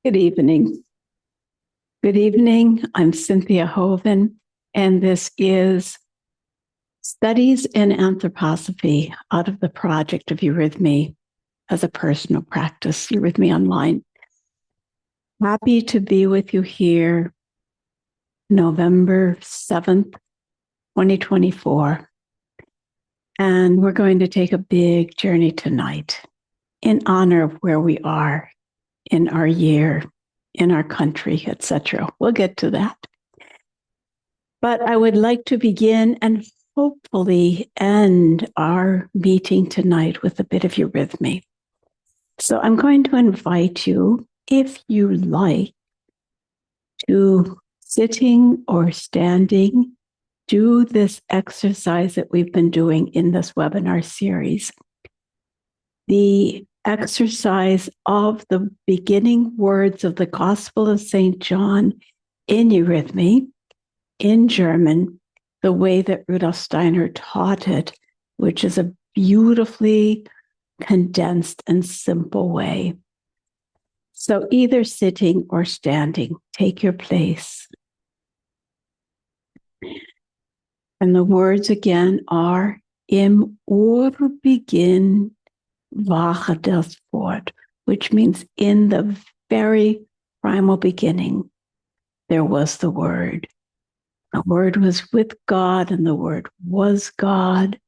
Good evening. Good evening. I'm Cynthia Hoven, and this is Studies in Anthroposophy out of the project of Eurythmy as a personal practice, Eurythmy Online. Happy to be with you here, November 7th, 2024. And we're going to take a big journey tonight in honor of where we are in our year, in our country, etc. We'll get to that. But I would like to begin and hopefully end our meeting tonight with a bit of eurythmy. So I'm going to invite you, if you like, to sitting or standing, do this exercise that we've been doing in this webinar series. The exercise of the beginning words of the Gospel of St. John in eurythmy, in German, the way that Rudolf Steiner taught it, which is a beautifully condensed and simple way. So either sitting or standing, take your place. And the words again are, Im Urbeginn war das Wort, which means in the very primal beginning, there was the Word. The Word was with God, and the Word was God.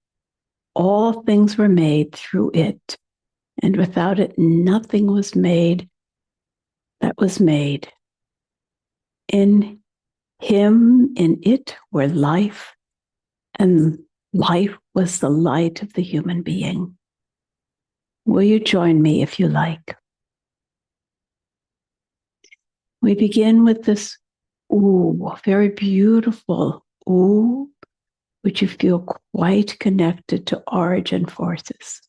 All things were made through it, and without it, nothing was made that was made. In Him, in it, were life, and life was the light of the human being. Will you join me if you like? We begin with this ooh, very beautiful ooh, which you feel quite connected to origin forces.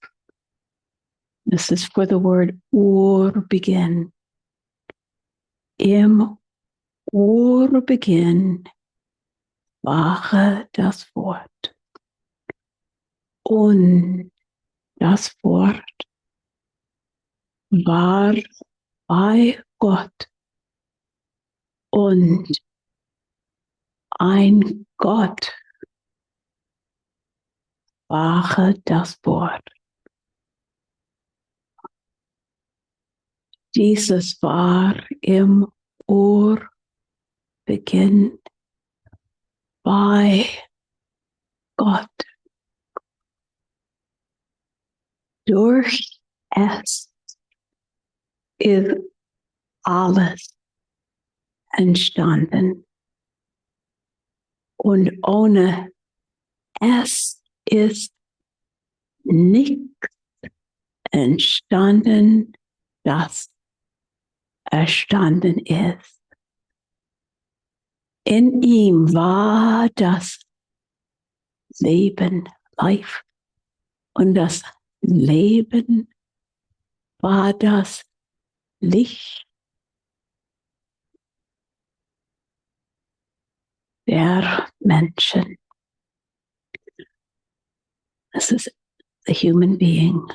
This is for the word Urbeginn. Im Urbeginn war das Wort. Und das Wort war bei Gott. Und ein Gott war das Wort. Dieses war im Urbeginn bei Gott. Durch es ist alles entstanden. Und ohne es ist nichts entstanden, das erstanden ist. In ihm war das Leben, Life, und das Leben war das Licht der Menschen. This is the human being,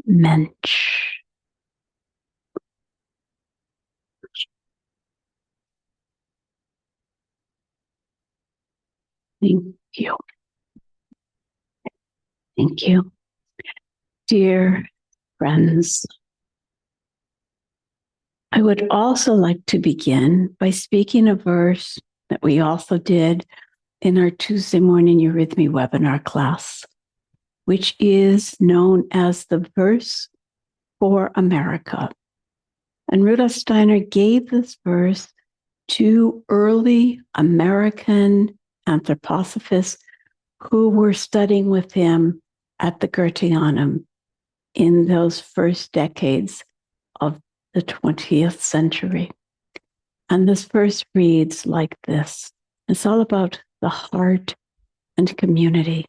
Mensch. Thank you. Thank you. Dear friends, I would also like to begin by speaking a verse that we also did in our Tuesday morning Eurythmy webinar class, which is known as the verse for America. And Rudolf Steiner gave this verse to early American anthroposophists who were studying with him at the Goetheanum in those first decades of the 20th century. And this verse reads like this. It's all about the heart and community.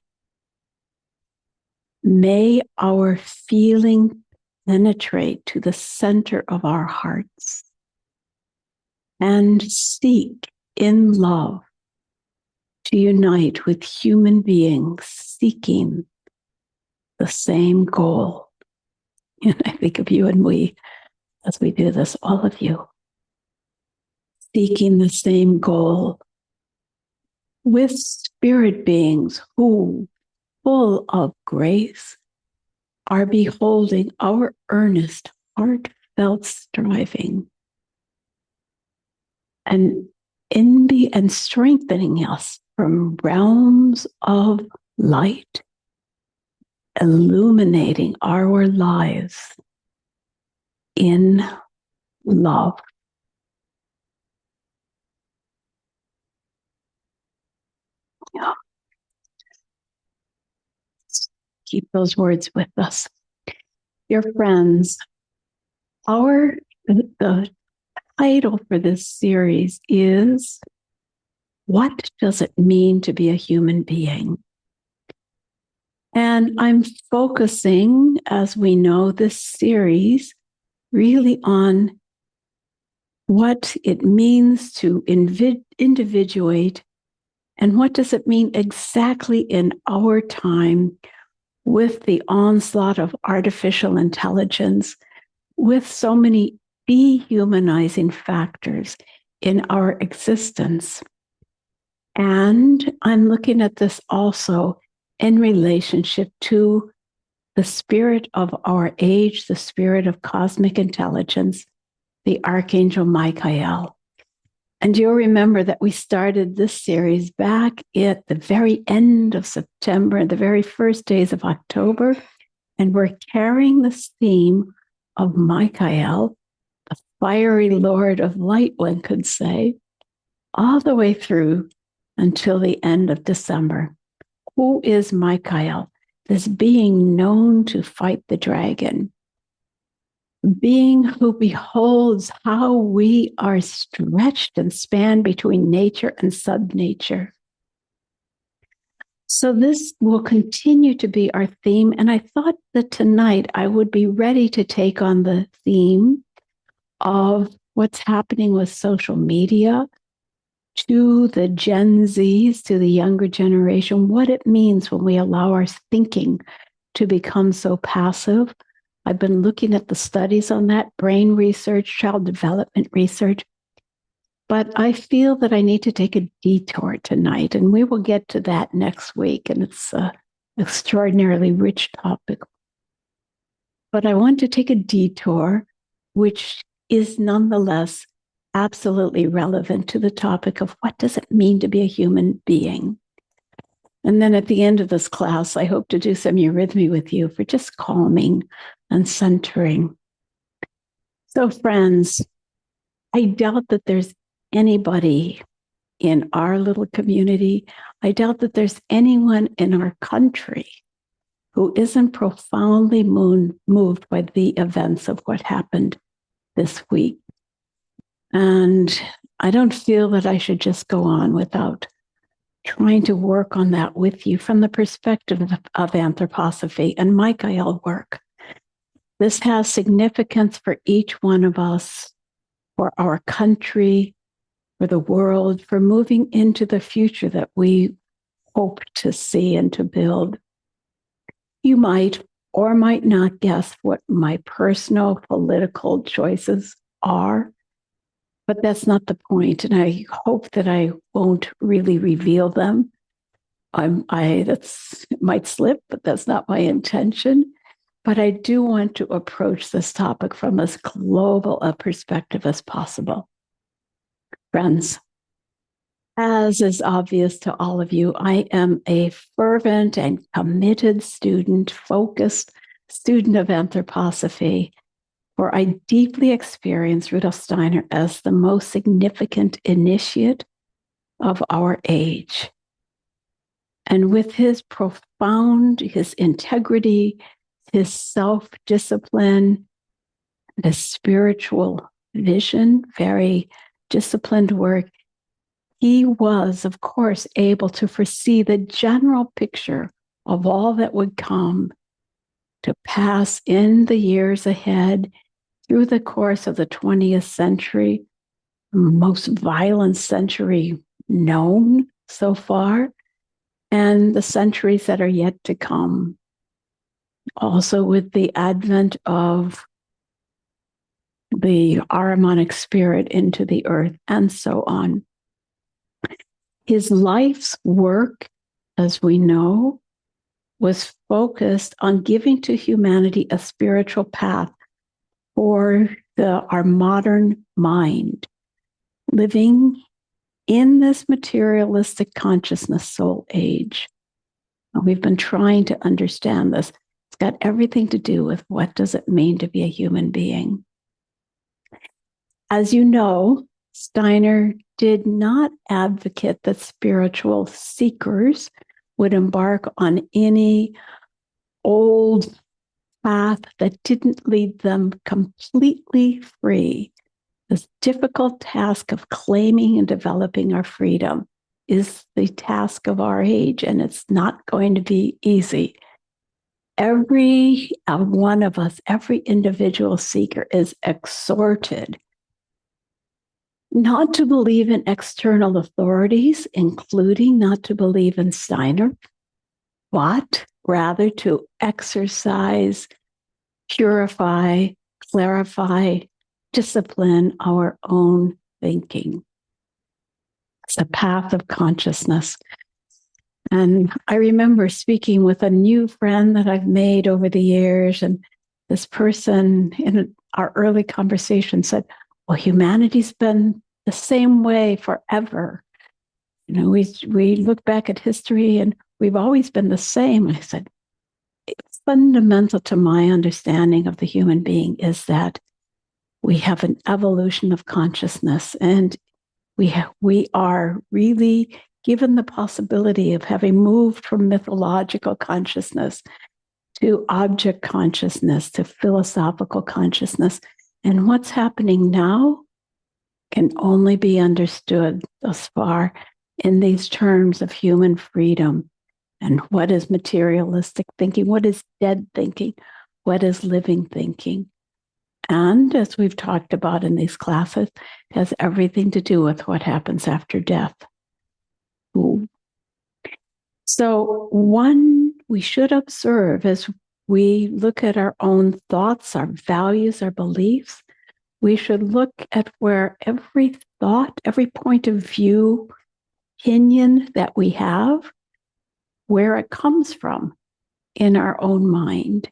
May our feeling penetrate to the center of our hearts and seek in love to unite with human beings seeking the same goal. And I think of you and we as we do this, all of you, seeking the same goal with spirit beings who, full of grace, are beholding our earnest, heartfelt striving and strengthening us from realms of light, illuminating our lives in love. Yeah. Keep those words with us. Dear friends, the title for this series is What Does It Mean to Be a Human Being? And I'm focusing, as we know, this series really on what it means to individuate and what does it mean exactly in our time with the onslaught of artificial intelligence, with so many dehumanizing factors in our existence. And I'm looking at this also in relationship to the spirit of our age, the spirit of cosmic intelligence, the Archangel Michael. And you'll remember that we started this series back at the very end of September, the very first days of October, and we're carrying this theme of Michael, the fiery lord of light, one could say, all the way through until the end of December. Who is Michael? This being known to fight the dragon, being who beholds how we are stretched and spanned between nature and subnature. So this will continue to be our theme. And I thought that tonight I would be ready to take on the theme of what's happening with social media to the Gen Zs, to the younger generation, what it means when we allow our thinking to become so passive. I've been looking at the studies on that, brain research, child development research, but I feel that I need to take a detour tonight, and we will get to that next week, and it's an extraordinarily rich topic. But I want to take a detour, which is nonetheless absolutely relevant to the topic of what does it mean to be a human being. And then at the end of this class, I hope to do some eurythmy with you for just calming and centering. So friends, I doubt that there's anybody in our little community, I doubt that there's anyone in our country who isn't profoundly moved by the events of what happened this week. And I don't feel that I should just go on without trying to work on that with you from the perspective of anthroposophy and Michael work. This has significance for each one of us, for our country, for the world, for moving into the future that we hope to see and to build. You might or might not guess what my personal political choices are, but that's not the point, and I hope that I won't really reveal them. It might slip, but that's not my intention. But I do want to approach this topic from as global a perspective as possible. Friends, as is obvious to all of you, I am a fervent and committed student, focused student of anthroposophy, for I deeply experience Rudolf Steiner as the most significant initiate of our age. And with his his integrity, his self-discipline, his spiritual vision, very disciplined work, he was, of course, able to foresee the general picture of all that would come to pass in the years ahead through the course of the 20th century, the most violent century known so far, and the centuries that are yet to come. Also with the advent of the the Ahrimanic spirit into the earth, and so on. His life's work, as we know, was focused on giving to humanity a spiritual path for our modern mind, living in this materialistic consciousness soul age. We've been trying to understand this. It's got everything to do with what does it mean to be a human being. As you know, Steiner did not advocate that spiritual seekers would embark on any old path that didn't lead them completely free. This difficult task of claiming and developing our freedom is the task of our age, and it's not going to be easy. Every one of us, every individual seeker is exhorted not to believe in external authorities, including not to believe in Steiner, but rather to exercise, purify, clarify, discipline our own thinking. It's a path of consciousness. And I remember speaking with a new friend that I've made over the years, and this person in our early conversation said, well, humanity's been the same way forever. You know, we look back at history and we've always been the same. I said, it's fundamental to my understanding of the human being is that we have an evolution of consciousness, and we are really given the possibility of having moved from mythological consciousness to object consciousness to philosophical consciousness. And what's happening now can only be understood thus far in these terms of human freedom. And what is materialistic thinking? What is dead thinking? What is living thinking? And as we've talked about in these classes, it has everything to do with what happens after death. Ooh. So one we should observe as we look at our own thoughts, our values, our beliefs, we should look at where every thought, every point of view, opinion that we have, where it comes from in our own mind,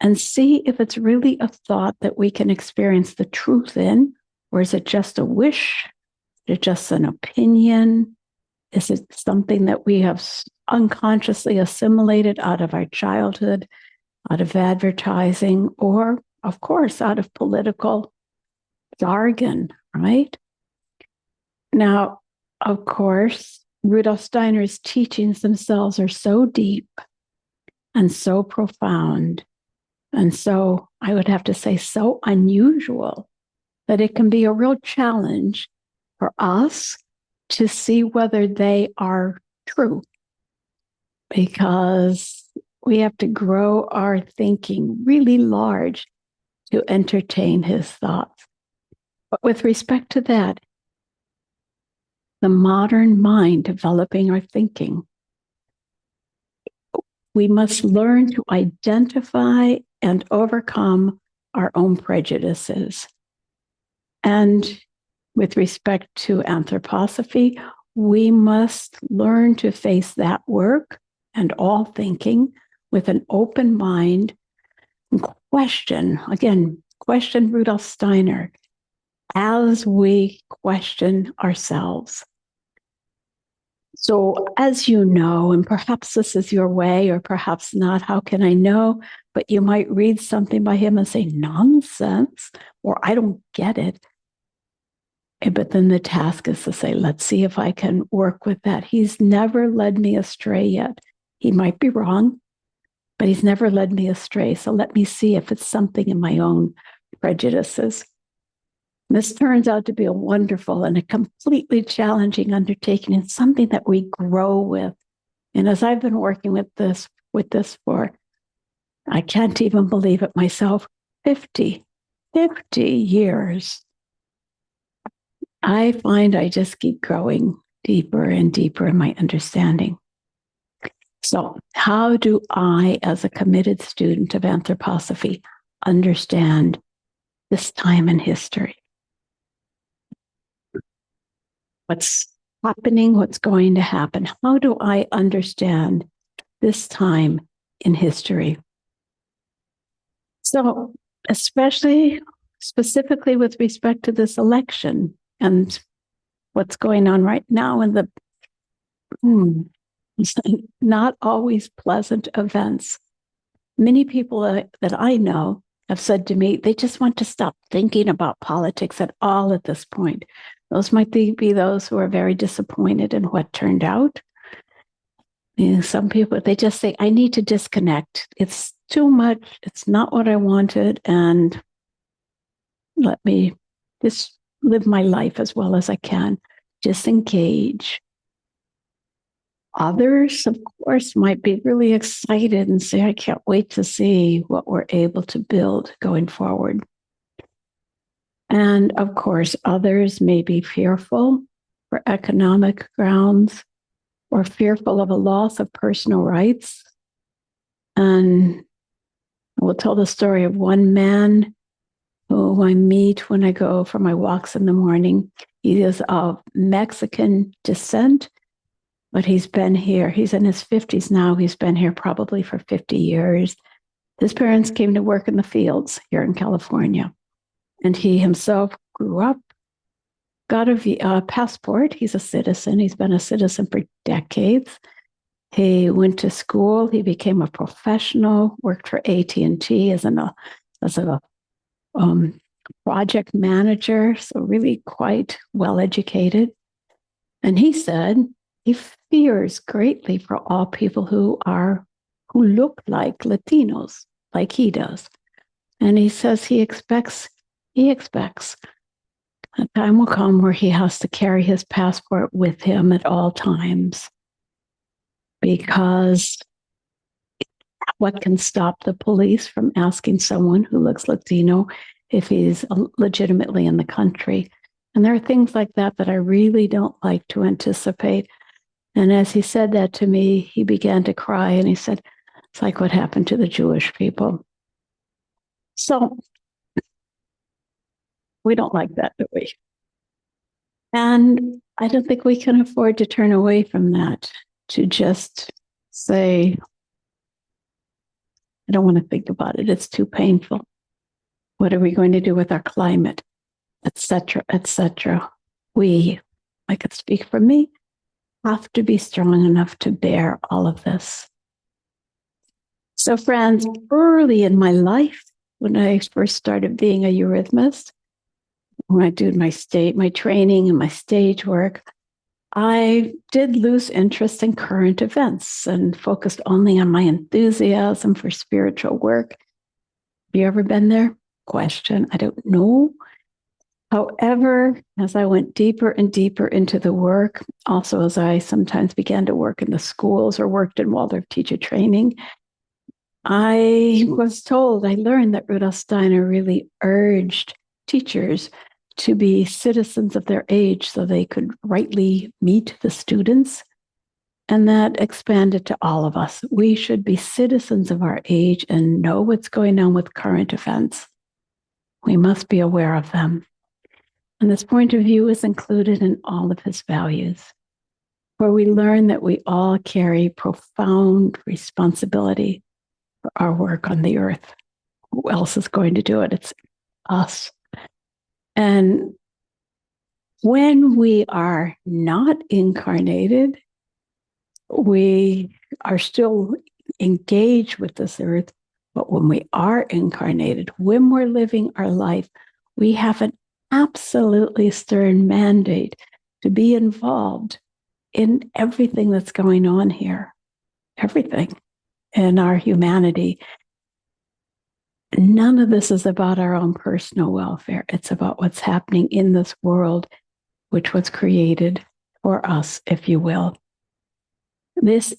and see if it's really a thought that we can experience the truth in, or is it just a wish? Is it just an opinion? Is it something that we have unconsciously assimilated out of our childhood, out of advertising, or, of course, out of political jargon, right? Now, of course, Rudolf Steiner's teachings themselves are so deep and so profound, and so, I would have to say, so unusual that it can be a real challenge for us to see whether they are true, because we have to grow our thinking really large to entertain his thoughts. But with respect to that, the modern mind developing our thinking, we must learn to identify and overcome our own prejudices. And with respect to anthroposophy, we must learn to face that work and all thinking with an open mind and question Rudolf Steiner as we question ourselves. So, as you know, and perhaps this is your way or perhaps not, how can I know? But you might read something by him and say, nonsense, or I don't get it. But then the task is to say, let's see if I can work with that. He's never led me astray yet. He might be wrong, but he's never led me astray. So let me see if it's something in my own prejudices. This turns out to be a wonderful and a completely challenging undertaking, and something that we grow with. And as I've been working with this for, I can't even believe it myself, 50 years, I find I just keep growing deeper and deeper in my understanding. So how do I, as a committed student of anthroposophy, understand this time in history. What's happening, what's going to happen? How do I understand this time in history? So, especially specifically with respect to this election and what's going on right now in the not always pleasant events. Many people that I know have said to me, they just want to stop thinking about politics at all at this point. Those might be those who are very disappointed in what turned out. You know, some people, they just say, I need to disconnect. It's too much. It's not what I wanted. And let me just live my life as well as I can. Disengage. Others, of course, might be really excited and say, I can't wait to see what we're able to build going forward. And of course, others may be fearful for economic grounds or fearful of a loss of personal rights. And I will tell the story of one man who I meet when I go for my walks in the morning. He is of Mexican descent, but he's been here. He's in his 50s now. He's been here probably for 50 years. His parents came to work in the fields here in California. And he himself grew up, got a passport. He's a citizen. He's been a citizen for decades. He went to school. He became a professional, worked for AT&T as a project manager, so really quite well educated. And he said he fears greatly for all people who look like Latinos, like he does. And he says he expects a time will come where he has to carry his passport with him at all times, because what can stop the police from asking someone who looks Latino if he's legitimately in the country? And there are things like that that I really don't like to anticipate. And as he said that to me, he began to cry and he said, it's like what happened to the Jewish people. So we don't like that, do we? And I don't think we can afford to turn away from that, to just say, I don't want to think about it. It's too painful. What are we going to do with our climate, et cetera, et cetera? I could speak for me, have to be strong enough to bear all of this. So friends, early in my life, when I first started being a eurythmist, when I did my training and my stage work, I did lose interest in current events and focused only on my enthusiasm for spiritual work. Have you ever been there? Question, I don't know. However, as I went deeper and deeper into the work, also as I sometimes began to work in the schools or worked in Waldorf teacher training, I learned that Rudolf Steiner really urged teachers to be citizens of their age so they could rightly meet the students. And that expanded to all of us. We should be citizens of our age and know what's going on with current events. We must be aware of them. And this point of view is included in all of his values, where we learn that we all carry profound responsibility for our work on the earth. Who else is going to do it? It's us. And when we are not incarnated, we are still engaged with this earth. But when we are incarnated, when we're living our life, we have an absolutely stern mandate to be involved in everything that's going on here, everything in our humanity. None of this is about our own personal welfare. It's about what's happening in this world, which was created for us, if you will. This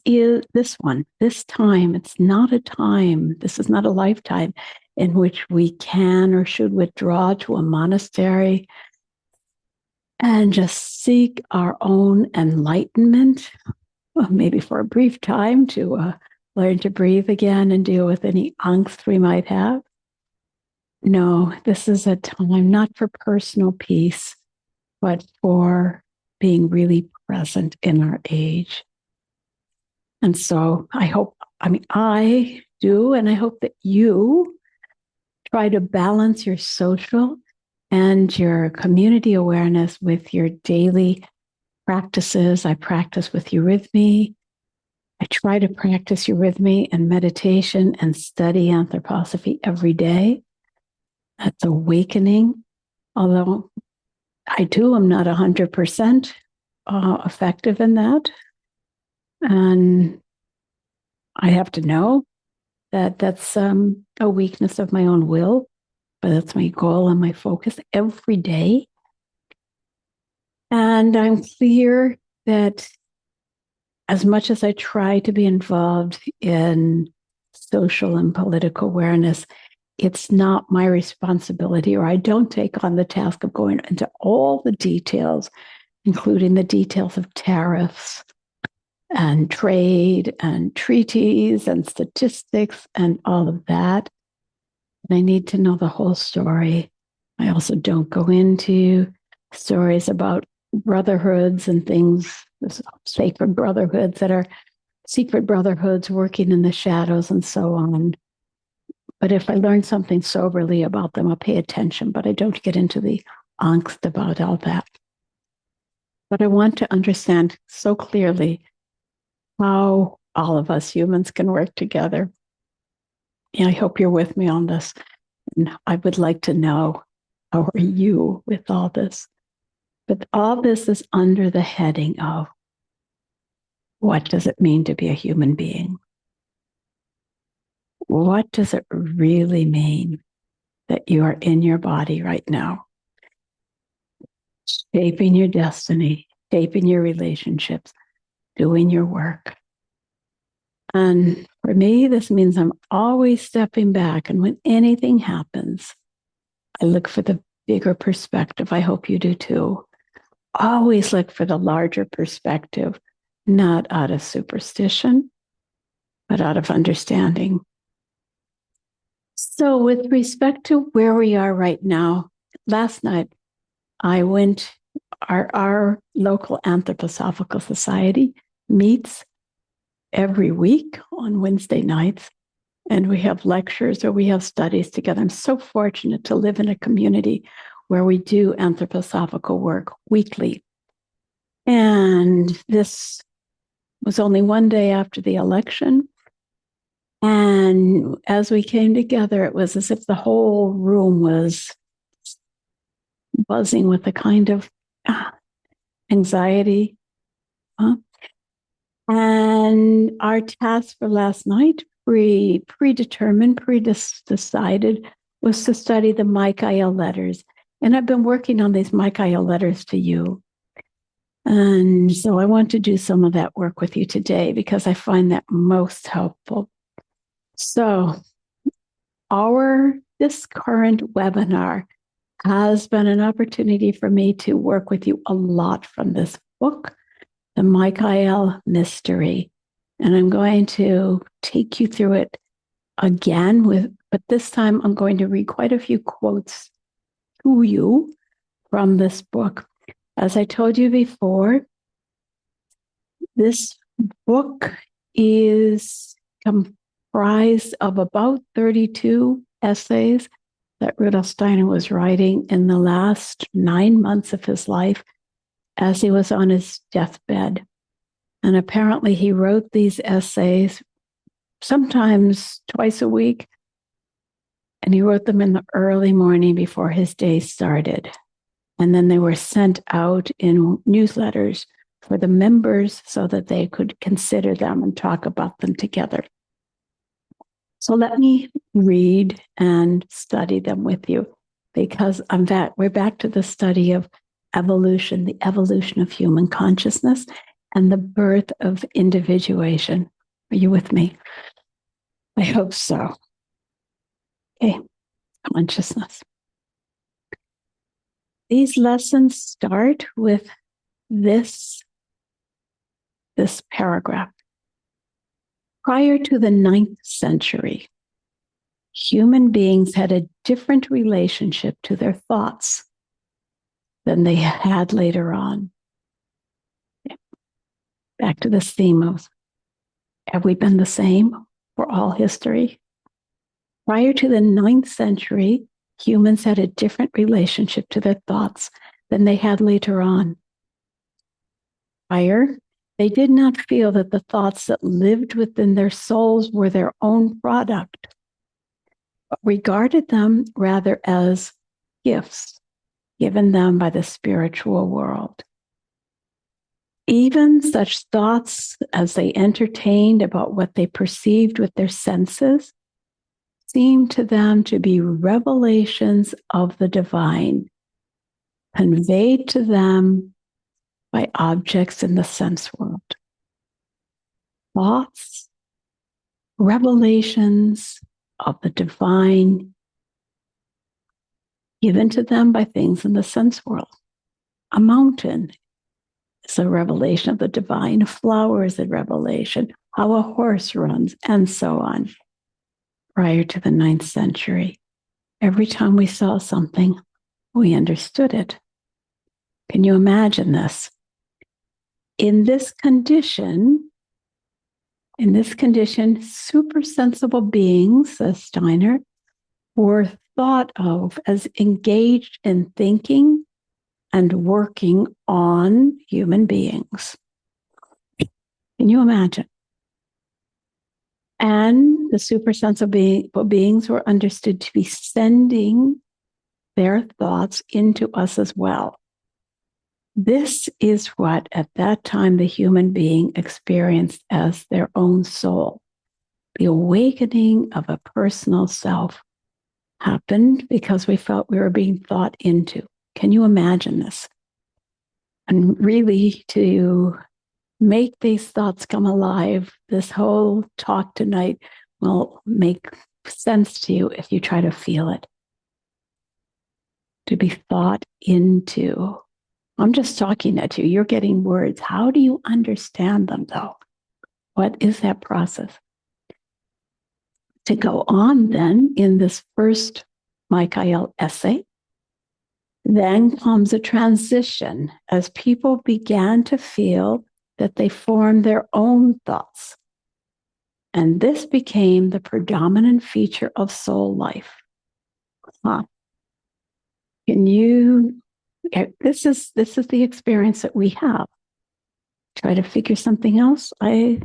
time, it's not a time, this is not a lifetime in which we can or should withdraw to a monastery and just seek our own enlightenment, maybe for a brief time to learn to breathe again and deal with any angst we might have. No, this is a time not for personal peace, but for being really present in our age. And so I do, and I hope that you try to balance your social and your community awareness with your daily practices. I practice with eurythmy. I try to practice eurythmy and meditation and study anthroposophy every day. That's awakening. Although I too am not 100% effective in that. And I have to know that that's a weakness of my own will, but that's my goal and my focus every day. And I'm clear that as much as I try to be involved in social and political awareness, it's not my responsibility, or I don't take on the task of going into all the details, including the details of tariffs and trade and treaties and statistics and all of that. And I need to know the whole story. I also don't go into stories about brotherhoods and things, sacred brotherhoods that are secret brotherhoods working in the shadows and so on. But if I learn something soberly about them, I'll pay attention, but I don't get into the angst about all that. But I want to understand so clearly how all of us humans can work together. And I hope you're with me on this. And I would like to know, how are you with all this? But all this is under the heading of, what does it mean to be a human being? What does it really mean that you are in your body right now, shaping your destiny, shaping your relationships, doing your work? And for me, this means I'm always stepping back. And when anything happens, I look for the bigger perspective. I hope you do too. Always look for the larger perspective, not out of superstition, but out of understanding. So, with respect to where we are right now, last night I went, our local anthroposophical society meets every week on Wednesday nights, and we have lectures or we have studies together. I'm so fortunate to live in a community where we do anthroposophical work weekly. And this was only one day after the election. And as we came together, it was as if the whole room was buzzing with a kind of anxiety. And our task for last night, predetermined, decided, was to study the Michael letters. And I've been working on these Michael letters to you. And so I want to do some of that work with you today because I find that most helpful. So this current webinar has been an opportunity for me to work with you a lot from this book, The Michael Mystery. And I'm going to take you through it again but this time I'm going to read quite a few quotes to you from this book. As I told you before, this book is comprised of about 32 essays that Rudolf Steiner was writing in the last 9 months of his life as he was on his deathbed. And apparently he wrote these essays sometimes twice a week, and he wrote them in the early morning before his day started. And then they were sent out in newsletters for the members so that they could consider them and talk about them together. So let me read and study them with you, because we're back to the study of evolution, the evolution of human consciousness and the birth of individuation. Are you with me? I hope so. Okay, consciousness. These lessons start with this paragraph. Prior to the 9th century, human beings had a different relationship to their thoughts than they had later on. Back to this theme of, have we been the same for all history? Prior to the 9th century, humans had a different relationship to their thoughts than they had later on. Prior, they did not feel that the thoughts that lived within their souls were their own product, but regarded them rather as gifts given them by the spiritual world. Even such thoughts as they entertained about what they perceived with their senses seemed to them to be revelations of the divine, conveyed to them by objects in the sense world. Thoughts, revelations of the divine, given to them by things in the sense world. A mountain is a revelation of the divine, a flower is a revelation, how a horse runs, and so on. Prior to the 9th century, every time we saw something, we understood it. Can you imagine this? In this condition, super sensible beings, says Steiner, were thought of as engaged in thinking and working on human beings. Can you imagine? And the super sensible beings were understood to be sending their thoughts into us as well. This is what, at that time, the human being experienced as their own soul. The awakening of a personal self happened because we felt we were being thought into. Can you imagine this? And really, to make these thoughts come alive, this whole talk tonight will make sense to you if you try to feel it. To be thought into. I'm just talking at you. You're getting words. How do you understand them, though? What is that process? To go on, then, in this first Michael essay, then comes a transition as people began to feel that they formed their own thoughts. And this became the predominant feature of soul life. Can you, this is the experience that we have. Try to figure something else, I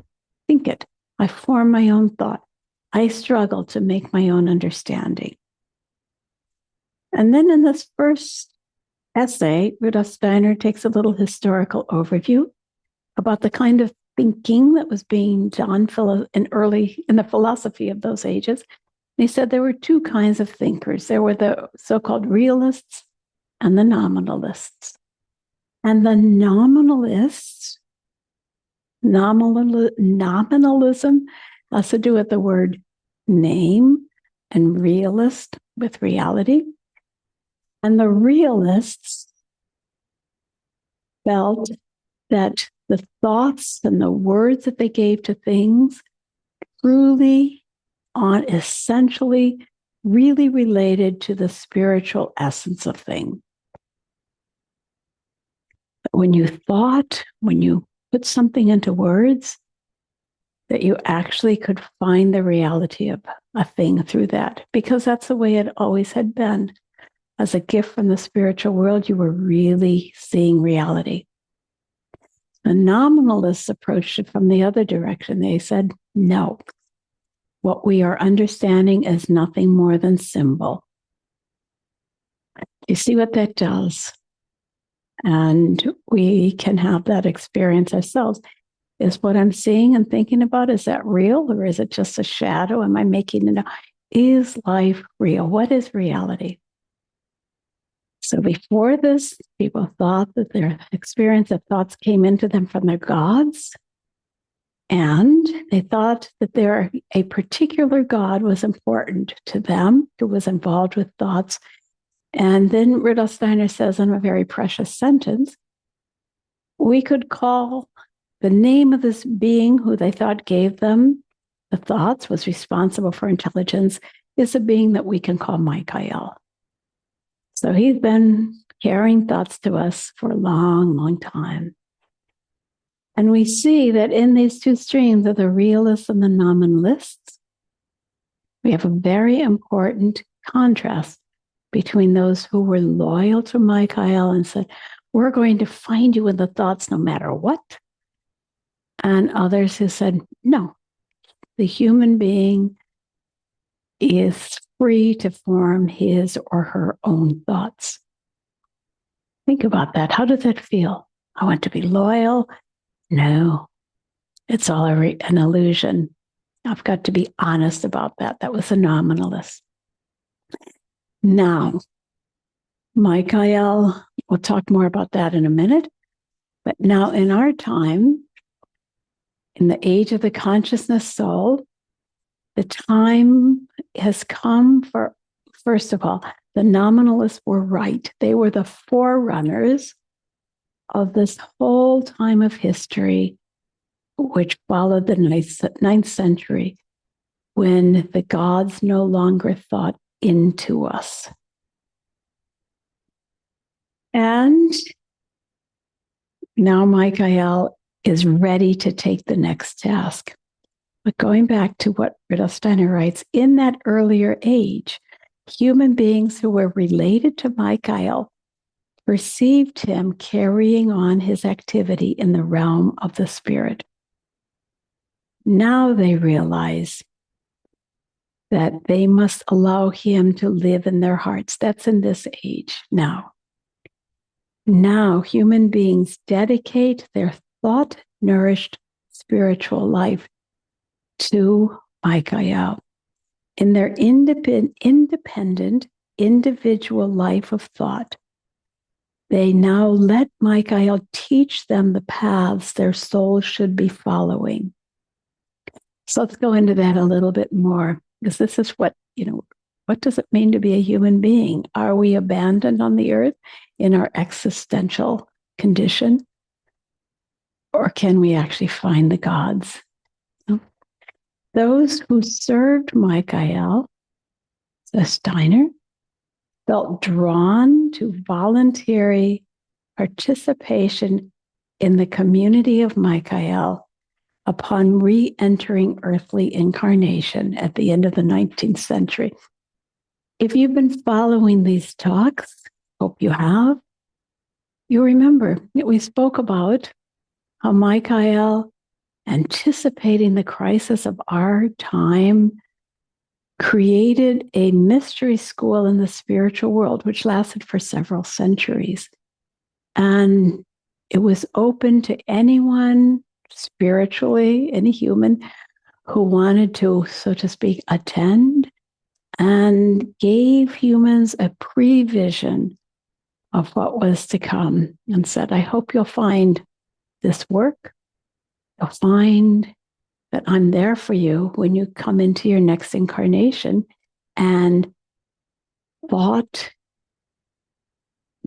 think it. I form my own thought. I struggle to make my own understanding. And then in this first essay, Rudolf Steiner takes a little historical overview about the kind of thinking that was being done in the philosophy of those ages. And he said there were two kinds of thinkers. There were the so-called realists and the nominalists. And the nominalism has to do with the word name and realist with reality. And the realists felt that the thoughts and the words that they gave to things truly essentially really related to the spiritual essence of things. When you put something into words, that you actually could find the reality of a thing through that, because that's the way it always had been. As a gift from the spiritual world, you were really seeing reality. The nominalists approached it from the other direction. They said, no, what we are understanding is nothing more than symbol. You see what that does? And we can have that experience ourselves. Is what I'm seeing and thinking about, is that real, or is it just a shadow? Am I making it up? Is life real? What is reality? So before this, people thought that their experience of thoughts came into them from their gods. And they thought that a particular God was important to them, who was involved with thoughts. And then Rudolf Steiner says in a very precious sentence, we could call the name of this being who they thought gave them the thoughts, was responsible for intelligence, is a being that we can call Michael. So he's been carrying thoughts to us for a long, long time. And we see that in these two streams of the realists and the nominalists, we have a very important contrast between those who were loyal to Michael and said, we're going to find you in the thoughts no matter what. And others who said, no, the human being is free to form his or her own thoughts. Think about that. How does that feel? I want to be loyal. No, it's all an illusion. I've got to be honest about that. That was a nominalist. Now, Michael, we'll talk more about that in a minute. But now in our time, in the age of the consciousness soul, the time has come for, first of all, the nominalists were right. They were the forerunners of this whole time of history, which followed the ninth century, when the gods no longer thought into us. And now Michael is ready to take the next task. But going back to what Rudolf Steiner writes, in that earlier age, human beings who were related to Michael perceived him carrying on his activity in the realm of the spirit. Now they realize that they must allow him to live in their hearts. That's in this age now. Now human beings dedicate their thought-nourished spiritual life to Michael. In their independent, individual life of thought, they now let Michael teach them the paths their soul should be following. So let's go into that a little bit more, because this is what does it mean to be a human being? Are we abandoned on the earth in our existential condition? Or can we actually find the gods? Those who served Michael, says Steiner, felt drawn to voluntary participation in the community of Michael upon re-entering earthly incarnation at the end of the 19th century. If you've been following these talks, hope you have, you remember that we spoke about how Michael, anticipating the crisis of our time, created a mystery school in the spiritual world, which lasted for several centuries. And it was open to anyone spiritually, any human who wanted to, so to speak, attend, and gave humans a prevision of what was to come, and said, I hope you'll find this work. You'll find that I'm there for you when you come into your next incarnation. And thought,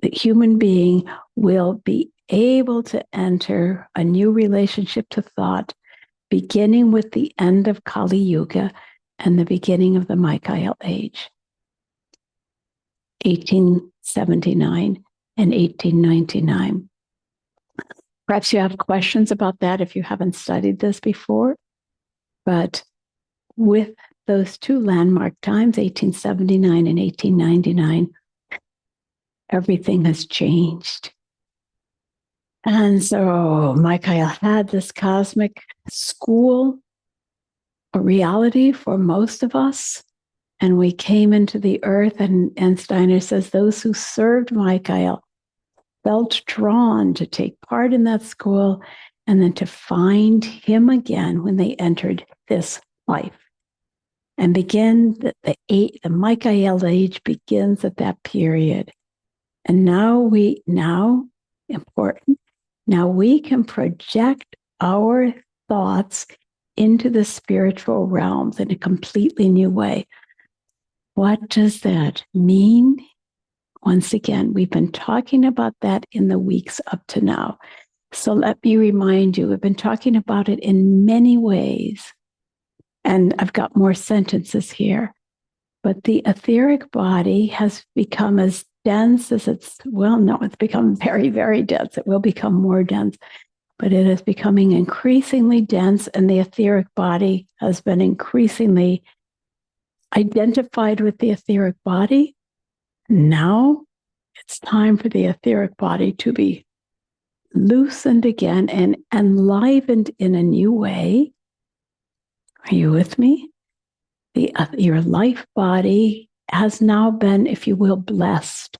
the human being will be able to enter a new relationship to thought, beginning with the end of Kali Yuga and the beginning of the Michael age, 1879 and 1899. Perhaps you have questions about that if you haven't studied this before. But with those two landmark times, 1879 and 1899, everything has changed. And so Michael had this cosmic school, a reality for most of us. And we came into the earth, and Steiner says those who served Michael felt drawn to take part in that school and then to find him again when they entered this life. And begin the Michael age begins at that period. And now we can project our thoughts into the spiritual realms in a completely new way. What does that mean? Once again, we've been talking about that in the weeks up to now. So let me remind you, we've been talking about it in many ways. And I've got more sentences here. But the etheric body has become as dense as it's become very, very dense. It will become more dense, but it is becoming increasingly dense, and the etheric body has been increasingly identified with the etheric body. Now it's time for the etheric body to be loosened again and enlivened in a new way. Are you with me? Your life body has now been, if you will, blessed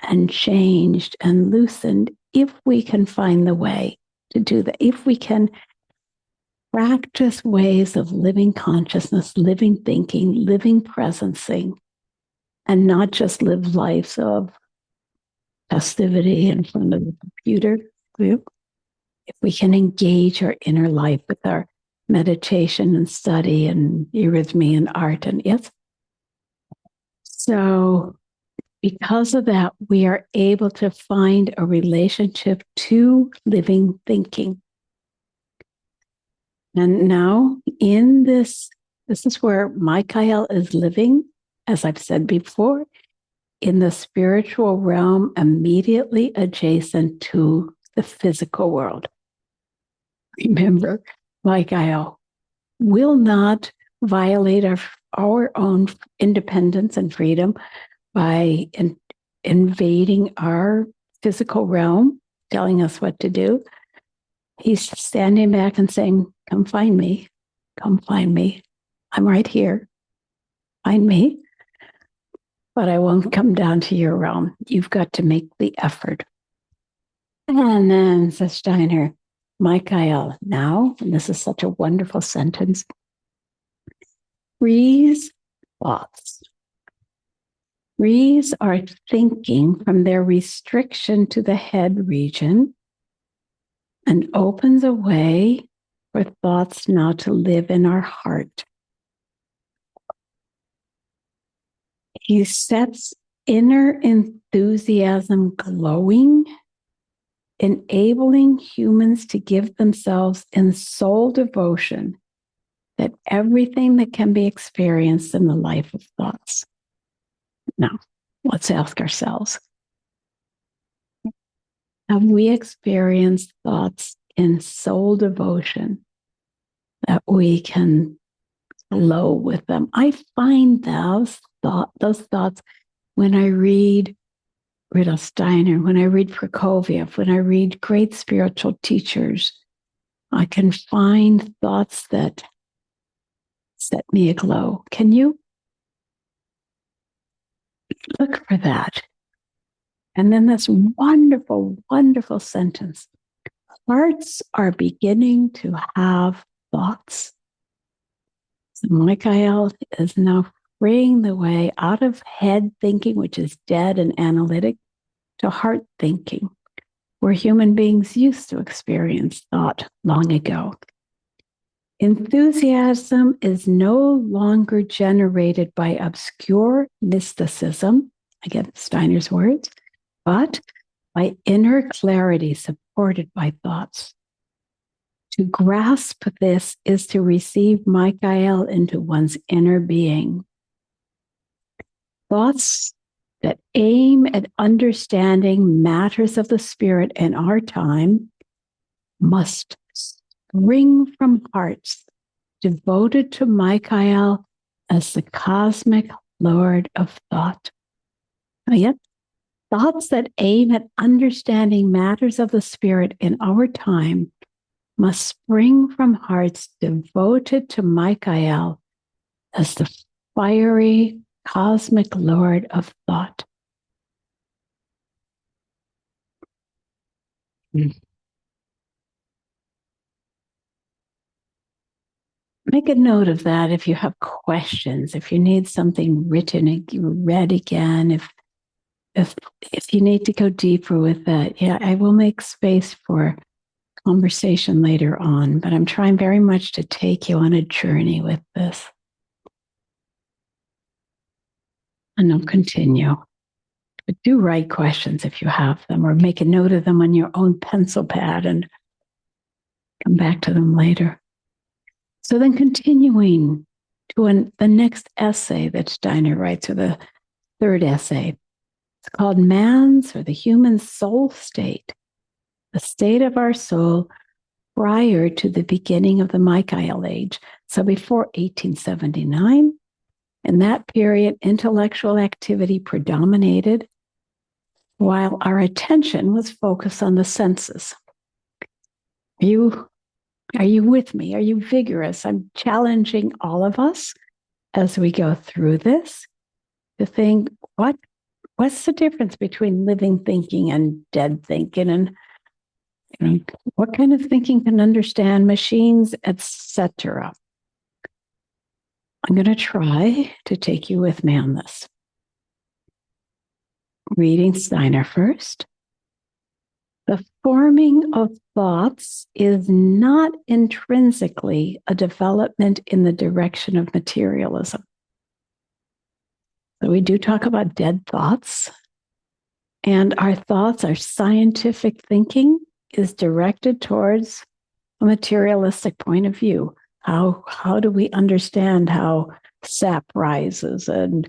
and changed and loosened, if we can find the way to do that, if we can practice ways of living consciousness, living thinking, living presencing, and not just live lives of festivity in front of the computer. If we can engage our inner life with our meditation and study and eurythmy and art, and yes. So because of that, we are able to find a relationship to living thinking. And now in this is where Michael is living, as I've said before, in the spiritual realm immediately adjacent to the physical world. Remember, Michael will not violate our own independence and freedom by invading our physical realm, telling us what to do. He's standing back and saying, come find me. Come find me. I'm right here. Find me. But I won't come down to your realm. You've got to make the effort. And then says Steiner, Michael, now, and this is such a wonderful sentence, frees thoughts. Frees our thinking from their restriction to the head region and opens a way for thoughts now to live in our heart. He sets inner enthusiasm glowing, enabling humans to give themselves in soul devotion that everything that can be experienced in the life of thoughts. Now, let's ask ourselves, have we experienced thoughts in soul devotion that we can glow with them? I find those thoughts when I read Rudolf Steiner, when I read Prokofiev, when I read great spiritual teachers. I can find thoughts that set me aglow. Can you? Look for that. And then this wonderful, wonderful sentence. Hearts are beginning to have thoughts. So Michael is now freeing the way out of head thinking, which is dead and analytic, to heart thinking, where human beings used to experience thought long ago. Enthusiasm is no longer generated by obscure mysticism, again, Steiner's words, but by inner clarity supported by thoughts. To grasp this is to receive Michael into one's inner being. Thoughts that aim at understanding matters of the spirit in our time must spring from hearts devoted to Michael as the cosmic Lord of thought. Yet, thoughts that aim at understanding matters of the spirit in our time must spring from hearts devoted to Michael as the fiery cosmic Lord of thought. Make a note of that if you have questions, if you need something written and read again, if you need to go deeper with that. Yeah, I will make space for conversation later on, but I'm trying very much to take you on a journey with this. And I'll continue. But do write questions if you have them, or make a note of them on your own pencil pad and come back to them later. So then continuing to the next essay that Steiner writes, or the third essay. It's called Man's, or the Human Soul State, the state of our soul prior to the beginning of the Michael Age. So before 1879, in that period, intellectual activity predominated while our attention was focused on the senses. Are you with me? Are you vigorous? I'm challenging all of us as we go through this to think, what's the difference between living thinking and dead thinking? And what kind of thinking can understand machines, etc.? I'm going to try to take you with me on this. Reading Steiner first. The forming of thoughts is not intrinsically a development in the direction of materialism. So we do talk about dead thoughts, and our thoughts, our scientific thinking is directed towards a materialistic point of view. How do we understand how sap rises and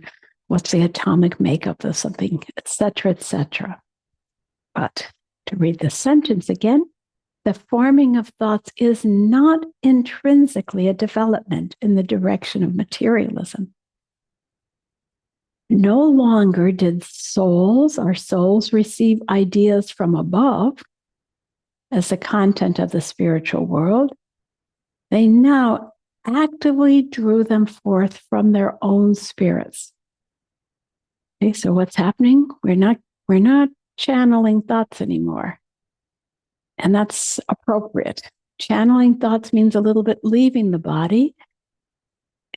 what's the atomic makeup of something, etc., etc. But to read the sentence again, the forming of thoughts is not intrinsically a development in the direction of materialism. No longer did our souls receive ideas from above as the content of the spiritual world. They now actively drew them forth from their own spirits. Okay, so what's happening? We're not channeling thoughts anymore. And that's appropriate. Channeling thoughts means a little bit leaving the body.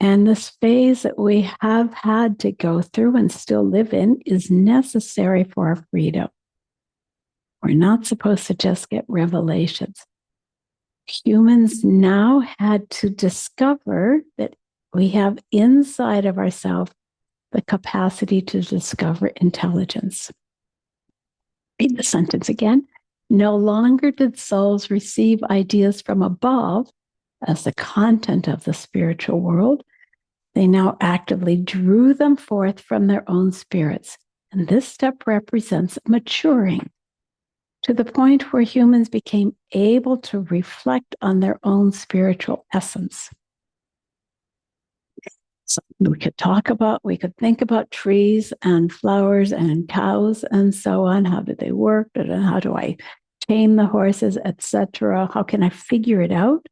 And this phase that we have had to go through and still live in is necessary for our freedom. We're not supposed to just get revelations. Humans now had to discover that we have inside of ourselves the capacity to discover intelligence. Read the sentence again. No longer did souls receive ideas from above as the content of the spiritual world. They now actively drew them forth from their own spirits. And this step represents maturing to the point where humans became able to reflect on their own spiritual essence. So we could think about trees and flowers and cows and so on. How do they work? How do I tame the horses, etc.? How can I figure it out?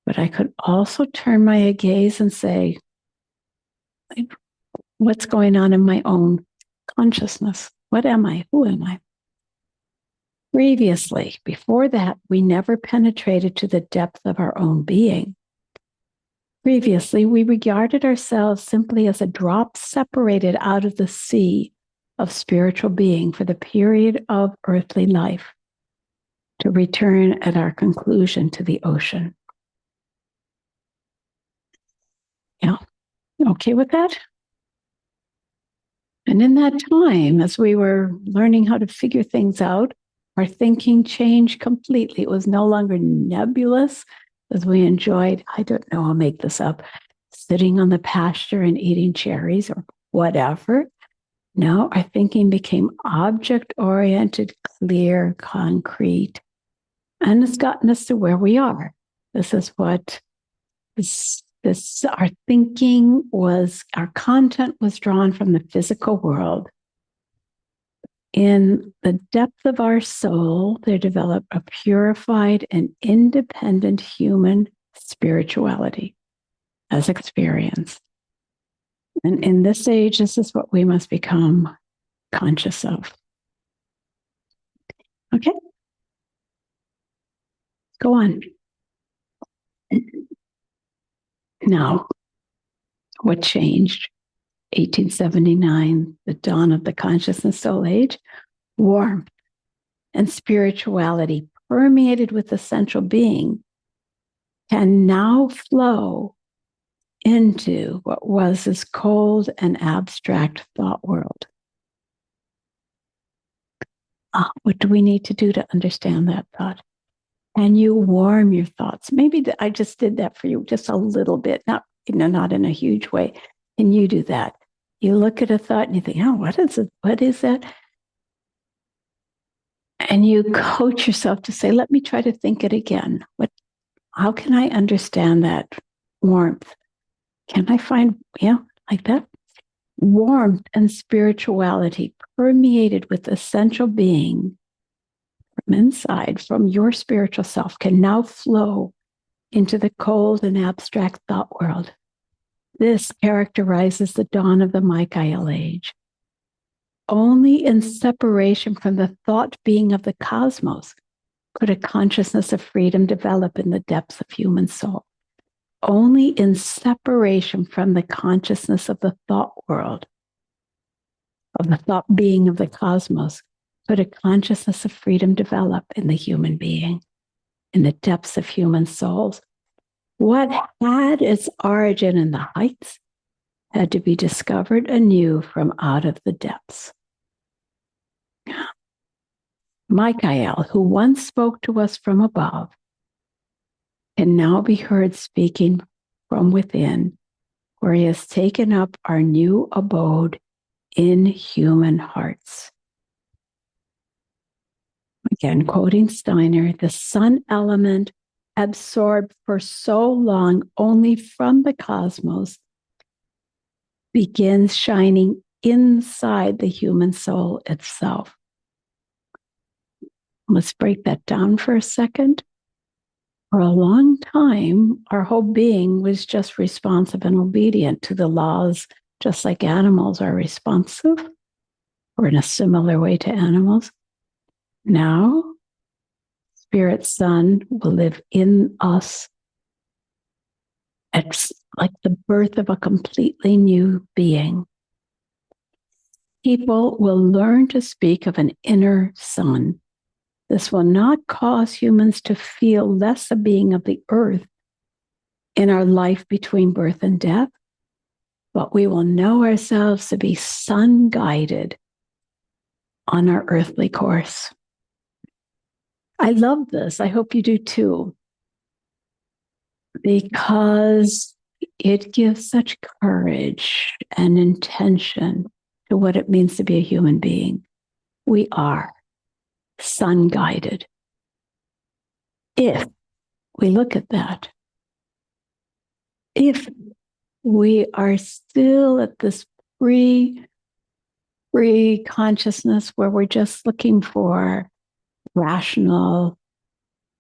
But I could also turn my gaze and say, what's going on in my own consciousness? What am I? Who am I? Previously, before that, we never penetrated to the depth of our own being. Previously, we regarded ourselves simply as a drop separated out of the sea of spiritual being for the period of earthly life, to return at our conclusion to the ocean. Yeah, okay with that? And in that time, as we were learning how to figure things out, our thinking changed completely. It was no longer nebulous as we enjoyed, I don't know, I'll make this up, sitting on the pasture and eating cherries or whatever. No, our thinking became object-oriented, clear, concrete, and it's gotten us to where we are. This is what our thinking was, our content was drawn from the physical world. In the depth of our soul, there developed a purified and independent human spirituality as experience. And in this age, this is what we must become conscious of. Okay? Go on. Now, what changed? 1879, the dawn of the consciousness soul age, warmth and spirituality permeated with the central being can now flow into what was this cold and abstract thought world. What do we need to do to understand that thought? Can you warm your thoughts? Maybe I just did that for you just a little bit, not not in a huge way. Can you do that? You look at a thought and you think, oh, what is it? What is that? And you coach yourself to say, let me try to think it again. How can I understand that warmth? Can I find, like that? Warmth and spirituality permeated with essential being from inside, from your spiritual self, can now flow into the cold and abstract thought world. This characterizes the dawn of the Michael age. Only in separation from the thought being of the cosmos could a consciousness of freedom develop in the depths of human soul. Only in separation from the consciousness of the thought world, of the thought being of the cosmos, could a consciousness of freedom develop in the human being, in the depths of human souls. What had its origin in the heights had to be discovered anew from out of the depths. Michael, who once spoke to us from above, can now be heard speaking from within, where he has taken up our new abode in human hearts. Again, quoting Steiner, the sun element absorbed for so long only from the cosmos begins shining inside the human soul itself. Let's break that down for a second. For a long time, our whole being was just responsive and obedient to the laws, just like animals are responsive, or in a similar way to animals. Now, Spirit Son will live in us. It's like the birth of a completely new being. People will learn to speak of an inner sun. This will not cause humans to feel less a being of the earth in our life between birth and death, but we will know ourselves to be sun-guided on our earthly course. I love this. I hope you do too, because it gives such courage and intention to what it means to be a human being. We are sun-guided. If we look at that, if we are still at this free consciousness where we're just looking for rational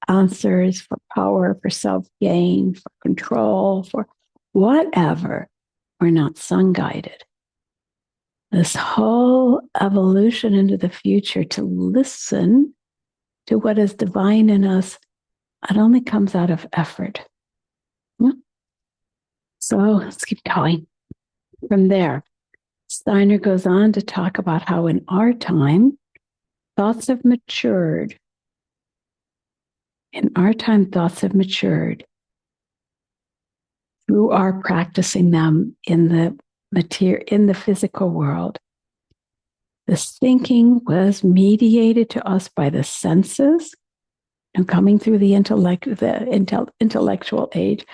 answers, for power, for self-gain, for control, for whatever, we're not sun-guided. This whole evolution into the future to listen to what is divine in us, it only comes out of effort. Yeah. So let's keep going. From there, Steiner goes on to talk about how in our time, thoughts have matured. In our time, thoughts have matured through our practicing them in the physical world. This thinking was mediated to us by the senses and coming through the intellectual age,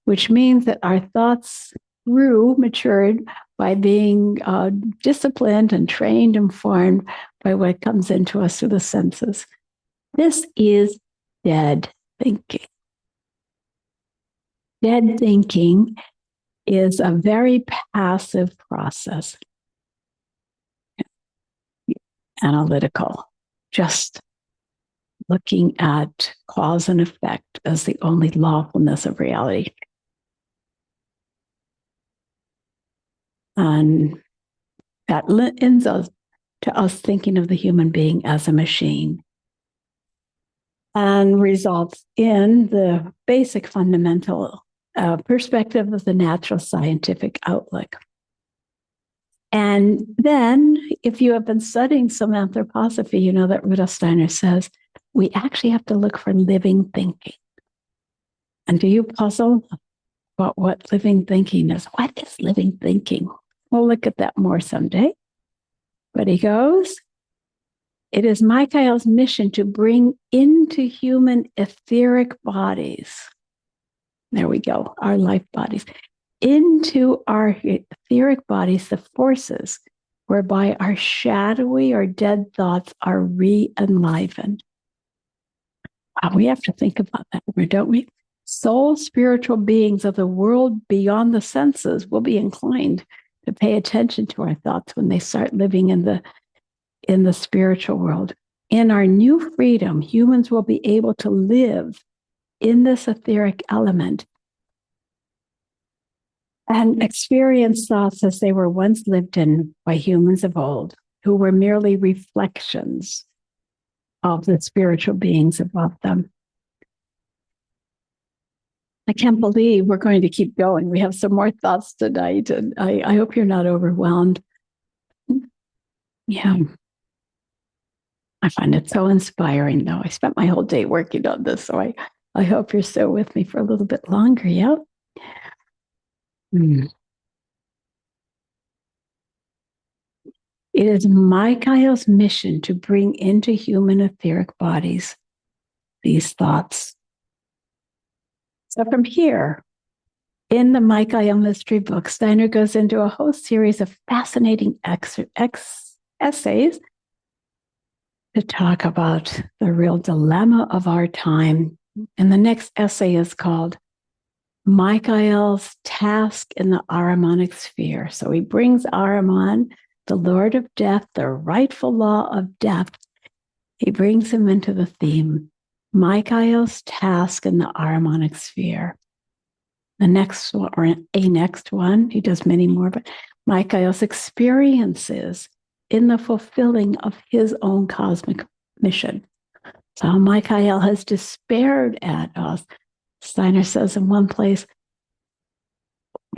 which means that our thoughts matured by being disciplined and trained and formed by what comes into us through the senses. This is dead thinking. Dead thinking is a very passive process. Analytical, just looking at cause and effect as the only lawfulness of reality. And that ends us to us thinking of the human being as a machine, and results in the basic fundamental perspective of the natural scientific outlook. And then, if you have been studying some anthroposophy, you know that Rudolf Steiner says we actually have to look for living thinking. And do you puzzle about what living thinking is? What is living thinking? We'll look at that more someday. But he goes, it is Michael's mission to bring into human etheric bodies, there we go, our life bodies, into our etheric bodies the forces whereby our shadowy or dead thoughts are re-enlivened. We have to think about that, don't we? Soul spiritual beings of the world beyond the senses will be inclined to pay attention to our thoughts when they start living in the spiritual world. In our new freedom, humans will be able to live in this etheric element and experience thoughts as they were once lived in by humans of old, who were merely reflections of the spiritual beings above them. I can't believe we're going to keep going. We have some more thoughts tonight, and I hope you're not overwhelmed. Yeah. I find it so inspiring, though. I spent my whole day working on this, so I hope you're still with me for a little bit longer. Yep. It is Michael's mission to bring into human etheric bodies these thoughts. So from here, in the Michael Mystery book, Steiner goes into a whole series of fascinating essays to talk about the real dilemma of our time. And the next essay is called Michael's Task in the Ahrimanic Sphere. So he brings Ahriman, the Lord of Death, the rightful law of death. He brings him into the theme, Michael's Task in the Ahrimanic Sphere. The next one, or a next one, he does many more, but Michael's experiences in the fulfilling of his own cosmic mission. So Michael has despaired at us. Steiner says in one place,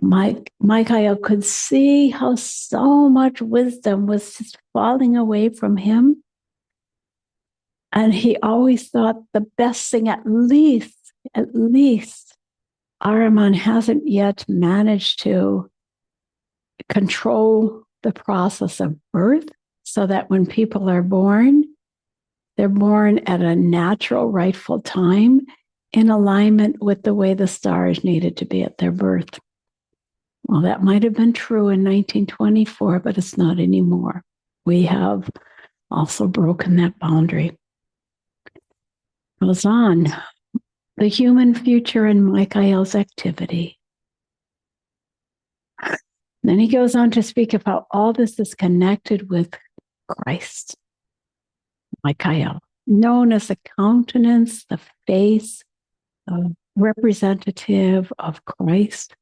Michael could see how so much wisdom was just falling away from him. And he always thought the best thing, at least, Ahriman hasn't yet managed to control the process of birth so that when people are born, they're born at a natural, rightful time in alignment with the way the stars needed to be at their birth. Well, that might have been true in 1924, but it's not anymore. We have also broken that boundary. Goes on. The human future in Michael's activity. Then he goes on to speak of how all this is connected with Christ. Michael, known as the countenance, the face, the representative of Christ.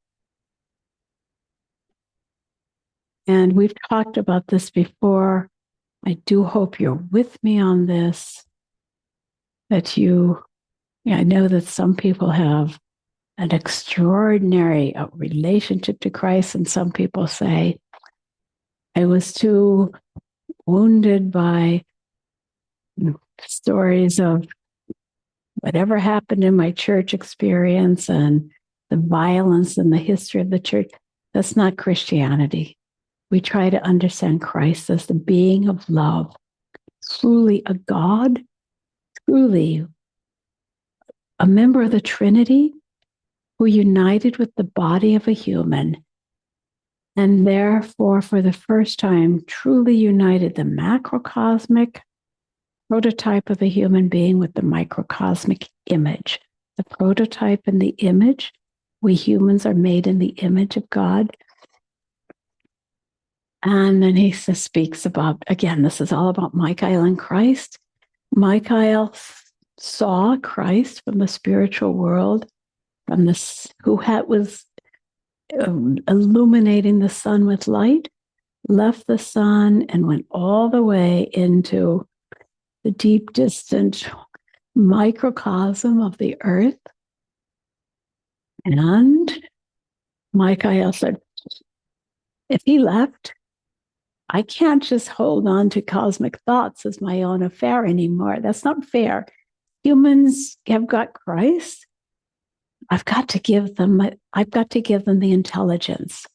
And we've talked about this before. I do hope you're with me on this, that I know that some people have an extraordinary relationship to Christ, and some people say, I was too wounded by stories of whatever happened in my church experience and the violence and the history of the church. That's not Christianity. We try to understand Christ as the being of love, truly a God, truly a member of the Trinity who united with the body of a human, and therefore, for the first time, truly united the macrocosmic prototype of the human being with the microcosmic image. The prototype and the image, we humans are made in the image of God. And then he speaks about, again, this is all about Michael and Christ. Michael saw Christ from the spiritual world, from this, was illuminating the sun with light, left the sun and went all the way into the deep, distant microcosm of the earth. And Michael said, if he left, I can't just hold on to cosmic thoughts as my own affair anymore. That's not fair. Humans have got Christ. I've got to give them the intelligence.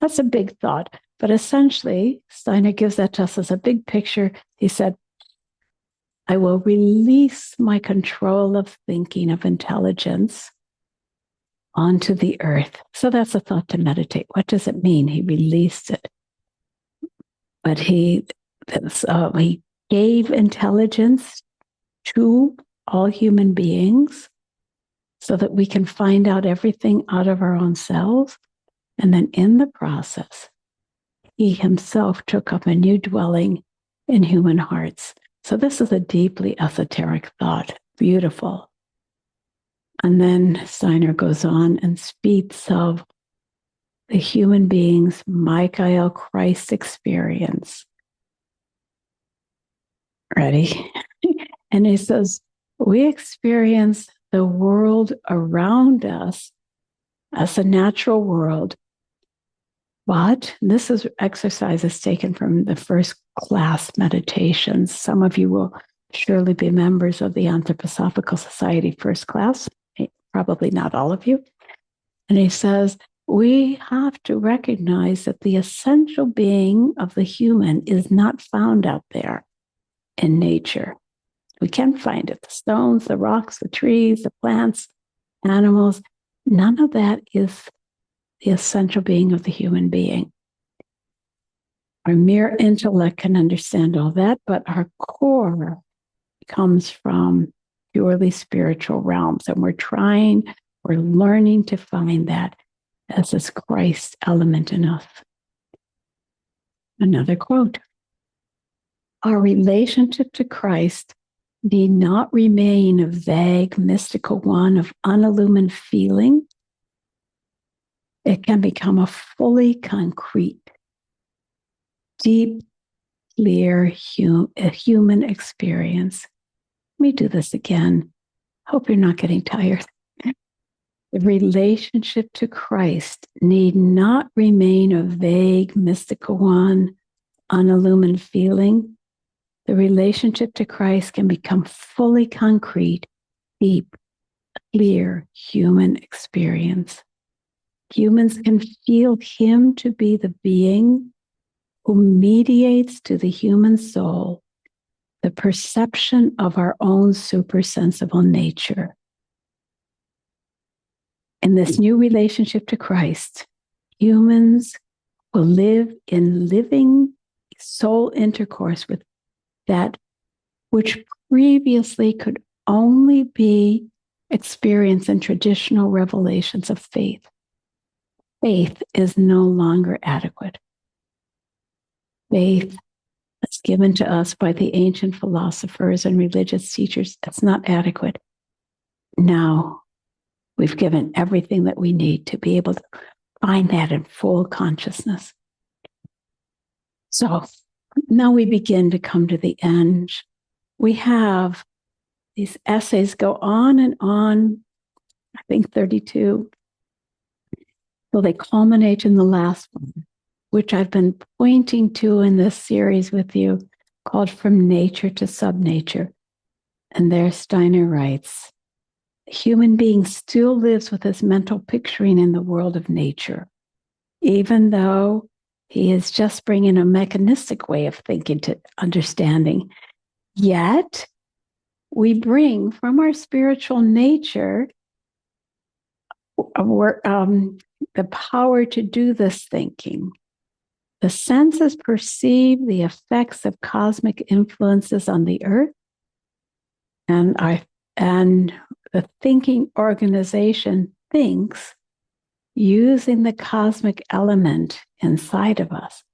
That's a big thought. But essentially, Steiner gives that to us as a big picture. He said, I will release my control of thinking, of intelligence. onto the earth. So that's a thought to meditate. What does it mean? He released it. But he gave intelligence to all human beings so that we can find out everything out of our own selves. And then in the process, he himself took up a new dwelling in human hearts. So this is a deeply esoteric thought. Beautiful. And then Steiner goes on and speaks of the human being's Michael Christ experience. Ready? And he says, we experience the world around us as a natural world. But this is exercises taken from the first class meditations. Some of you will surely be members of the Anthroposophical Society first class, probably not all of you. And he says, we have to recognize that the essential being of the human is not found out there in nature. We can find it. The stones, the rocks, the trees, the plants, animals, none of that is the essential being of the human being. Our mere intellect can understand all that, but our core comes from purely spiritual realms. And we're learning to find that as this Christ element in us. Another quote. Our relationship to Christ need not remain a vague, mystical one of unillumined feeling. It can become a fully concrete, deep, clear human experience. Let me do this again. Hope you're not getting tired. The relationship to Christ need not remain a vague, mystical one, unillumined feeling. The relationship to Christ can become fully concrete, deep, clear human experience. Humans can feel him to be the being who mediates to the human soul the perception of our own supersensible nature. In this new relationship to Christ, humans will live in living soul intercourse with that which previously could only be experienced in traditional revelations of faith. Faith is no longer adequate. Faith that's given to us by the ancient philosophers and religious teachers, that's not adequate. Now, we've given everything that we need to be able to find that in full consciousness. So now we begin to come to the end. We have these essays go on and on, I think 32. So they culminate in the last one, which I've been pointing to in this series with you, called From Nature to Subnature. And there Steiner writes, the human being still lives with his mental picturing in the world of nature, even though he is just bringing a mechanistic way of thinking to understanding. Yet, we bring from our spiritual nature the power to do this thinking. The senses perceive the effects of cosmic influences on the earth, and the thinking organization thinks using the cosmic element inside of us.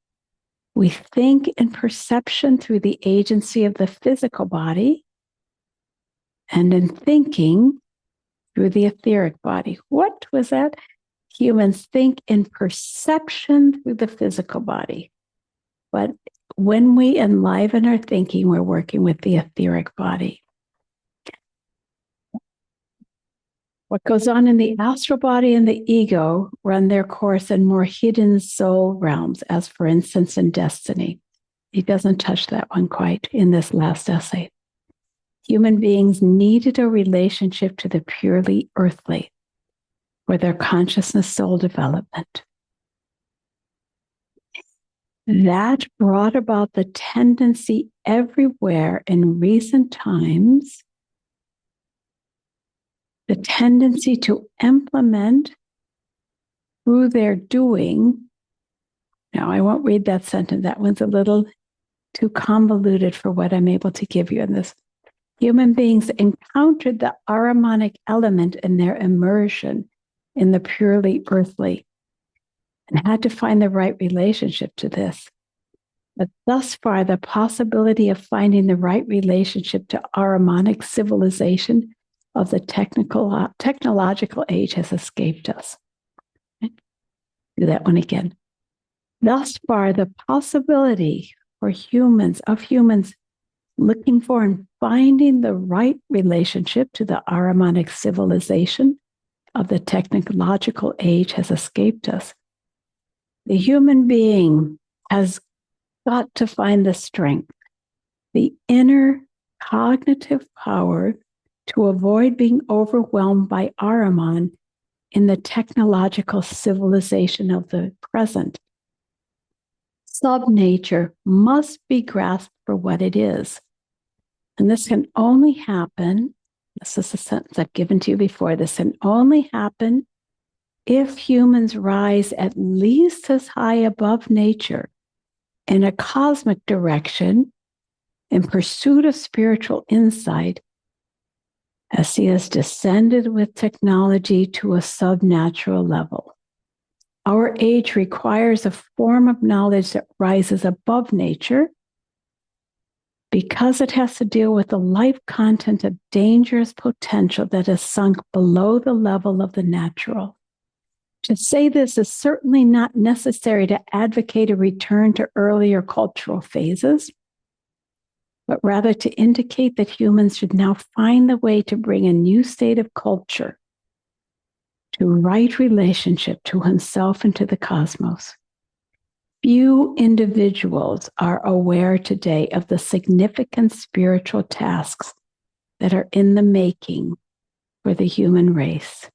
We think in perception through the agency of the physical body, and in thinking through the etheric body. What was that? Humans think in perception through the physical body. But when we enliven our thinking, we're working with the etheric body. What goes on in the astral body and the ego run their course in more hidden soul realms, as for instance in destiny. He doesn't touch that one quite in this last essay. Human beings needed a relationship to the purely earthly for their consciousness soul development. That brought about the tendency everywhere in recent times the tendency to implement through their doing. Now, I won't read that sentence. That one's a little too convoluted for what I'm able to give you in this. Human beings encountered the Ahrimanic element in their immersion in the purely earthly and had to find the right relationship to this. But thus far, the possibility of finding the right relationship to Ahrimanic civilization of the technological age has escaped us. Do that one again. Thus far, the possibility for humans looking for and finding the right relationship to the Ahrimanic civilization of the technological age has escaped us. The human being has got to find the strength, the inner cognitive power to avoid being overwhelmed by Ahriman in the technological civilization of the present. Sub-nature must be grasped for what it is. And this can only happen, this is a sentence I've given to you before, this can only happen if humans rise at least as high above nature in a cosmic direction in pursuit of spiritual insight as he has descended with technology to a subnatural level. Our age requires a form of knowledge that rises above nature because it has to deal with the life content of dangerous potential that has sunk below the level of the natural. To say this is certainly not necessary to advocate a return to earlier cultural phases, but rather to indicate that humans should now find the way to bring a new state of culture to right relationship to himself and to the cosmos. Few individuals are aware today of the significant spiritual tasks that are in the making for the human race.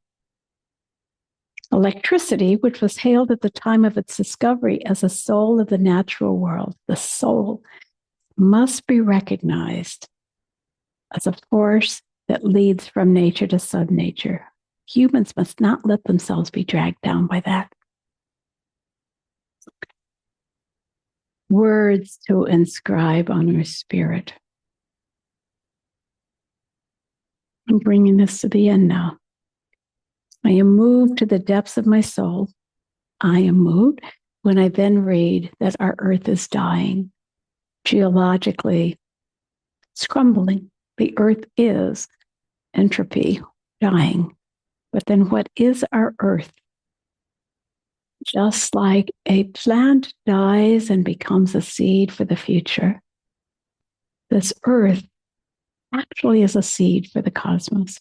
Electricity, which was hailed at the time of its discovery as a soul of the natural world, the soul, must be recognized as a force that leads from nature to subnature. Humans must not let themselves be dragged down by that. Words to inscribe on our spirit. I'm bringing this to the end now. I am moved to the depths of my soul. I am moved when I then read that our earth is dying. Geologically, it's crumbling. The earth is entropy, dying. But then what is our earth? Just like a plant dies and becomes a seed for the future, this earth actually is a seed for the cosmos,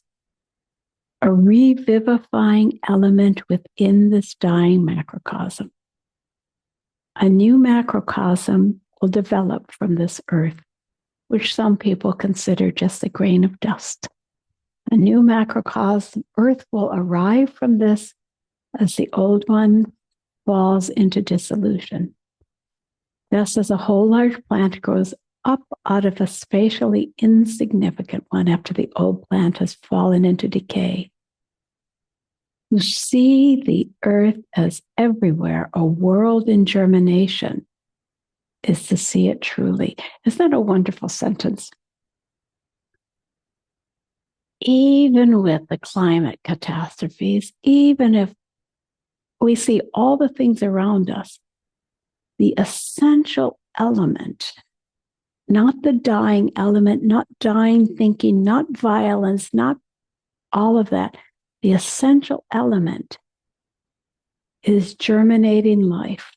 a revivifying element within this dying macrocosm. A new macrocosm will develop from this earth, which some people consider just a grain of dust. A new macrocosm, earth will arrive from this as the old one falls into dissolution. Just as a whole large plant grows up out of a spatially insignificant one after the old plant has fallen into decay. To see the earth as everywhere, a world in germination, is to see it truly. Isn't that a wonderful sentence? Even with the climate catastrophes, even if we see all the things around us, the essential element, not the dying element, not dying thinking, not violence, not all of that. The essential element is germinating life.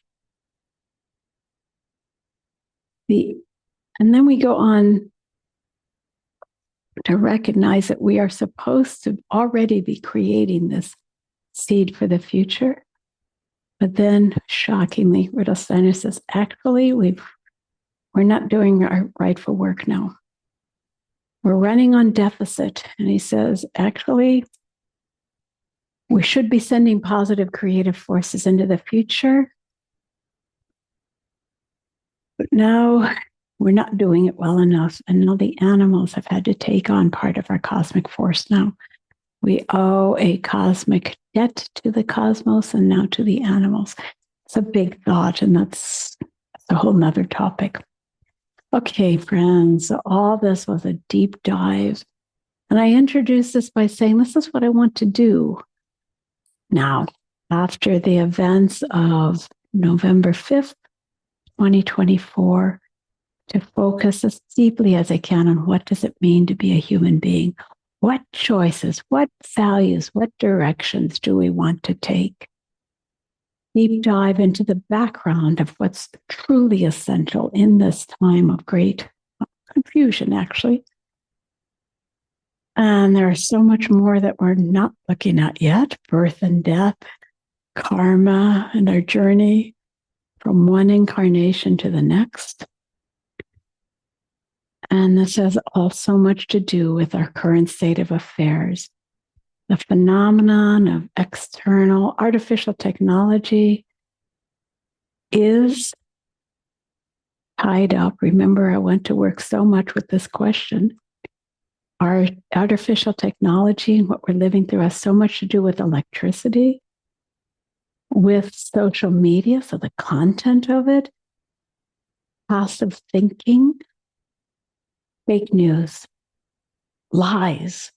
And then we go on to recognize that we are supposed to already be creating this seed for the future. But then, shockingly, Rudolf Steiner says, actually, we're not doing our rightful work now. We're running on deficit. And he says, actually, we should be sending positive creative forces into the future. But now we're not doing it well enough. And now the animals have had to take on part of our cosmic force now. We owe a cosmic debt to the cosmos and now to the animals. It's a big thought, and that's a whole nother topic. Okay, friends, all this was a deep dive. And I introduced this by saying, this is what I want to do. Now, after the events of November 5th, 2024, to focus as deeply as I can on what does it mean to be a human being? What choices, what values, what directions do we want to take? Deep dive into the background of what's truly essential in this time of great confusion, actually. And there's so much more that we're not looking at yet: birth and death, karma, and our journey from one incarnation to the next. And this has all so much to do with our current state of affairs. The phenomenon of external artificial technology is tied up. Remember, I went to work so much with this question. Our artificial technology and what we're living through has so much to do with electricity, with social media, so the content of it, passive thinking, fake news, lies,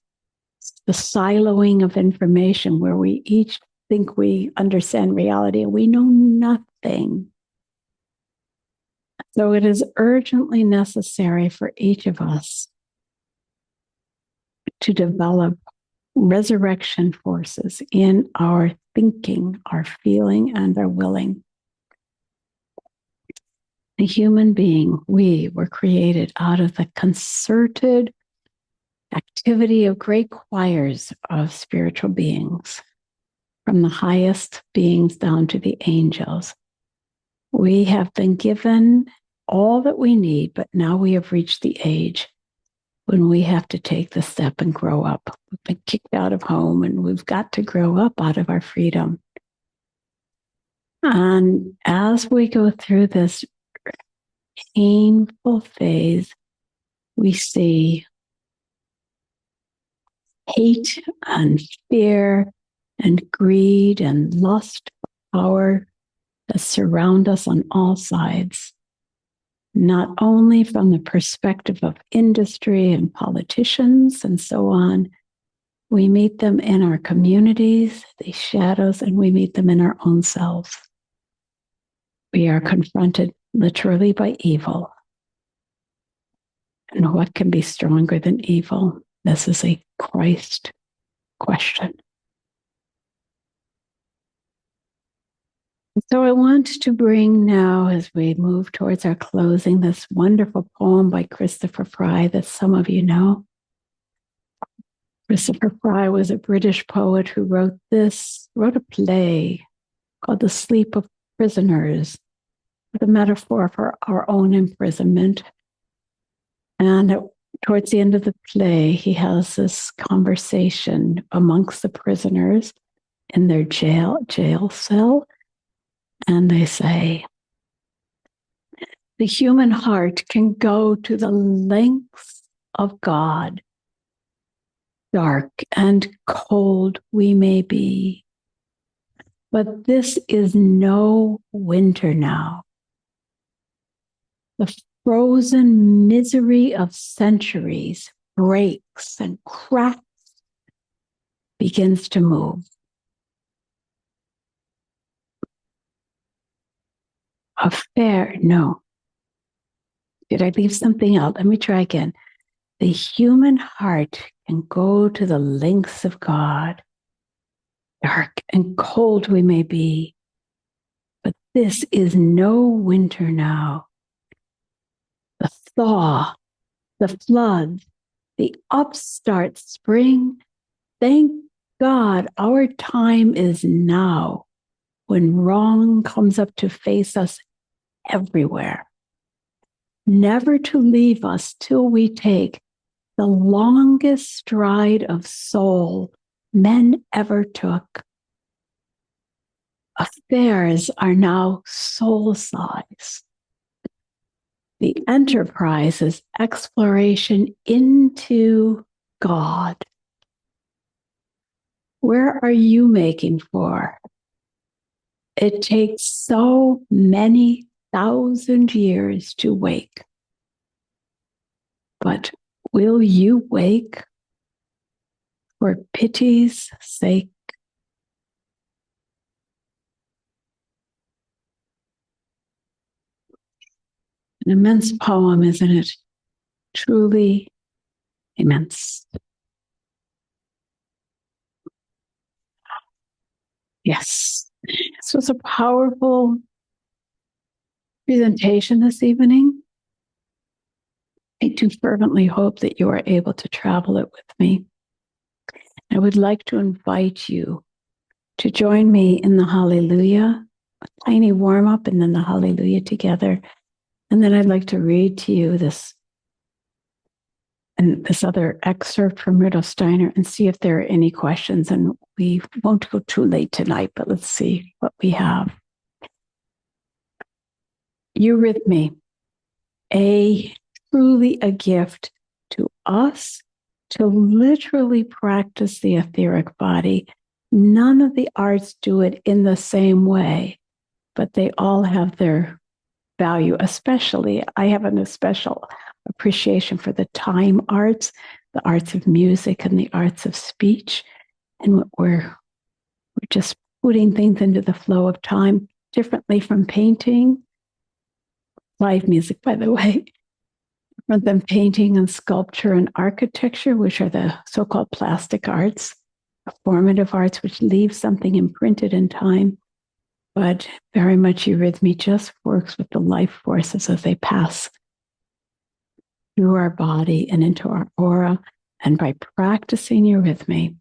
the siloing of information where we each think we understand reality and we know nothing. So it is urgently necessary for each of us to develop resurrection forces in our thinking, our feeling, and our willing. The human being, we were created out of the concerted activity of great choirs of spiritual beings, from the highest beings down to the angels. We have been given all that we need, but now we have reached the age when we have to take the step and grow up. We've been kicked out of home and we've got to grow up out of our freedom. And as we go through this painful phase, we see hate and fear and greed and lust for power that surround us on all sides, not only from the perspective of industry and politicians and so on. We meet them in our communities, these shadows, and we meet them in our own selves. We are confronted literally by evil. And what can be stronger than evil? This is a Christ question. So I want to bring now, as we move towards our closing, this wonderful poem by Christopher Fry that some of you know. Christopher Fry was a British poet who wrote a play called The Sleep of Prisoners, with a metaphor for our own imprisonment. And towards the end of the play, he has this conversation amongst the prisoners in their jail cell. And they say, the human heart can go to the lengths of God. Dark and cold we may be, but this is no winter now. The frozen misery of centuries breaks and cracks, begins to move. No. Did I leave something out? Let me try again. The human heart can go to the lengths of God. Dark and cold we may be, but this is no winter now. The thaw, the flood, the upstart spring. Thank God our time is now, when wrong comes up to face us everywhere, never to leave us till we take the longest stride of soul men ever took. Affairs are now soul size. The enterprise is exploration into God. Where are you making for? It takes so many thousand years to wake. But will you wake for pity's sake? An immense poem, isn't it? Truly immense. Yes. This was a powerful presentation this evening. I do fervently hope that you are able to travel it with me. I would like to invite you to join me in the Hallelujah, a tiny warm up, and then the Hallelujah together. And then I'd like to read to you this other excerpt from Rudolf Steiner and see if there are any questions. And we won't go too late tonight, but let's see what we have. Eurythmy, truly a gift to us to literally practice the etheric body. None of the arts do it in the same way, but they all have their value. Especially, I have an especial appreciation for the time arts, the arts of music and the arts of speech. And we're just putting things into the flow of time differently from painting, live music, by the way, different than painting and sculpture and architecture, which are the so-called plastic arts, formative arts, which leave something imprinted in time. But very much eurythmy just works with the life forces as they pass through our body and into our aura. And by practicing eurythmy,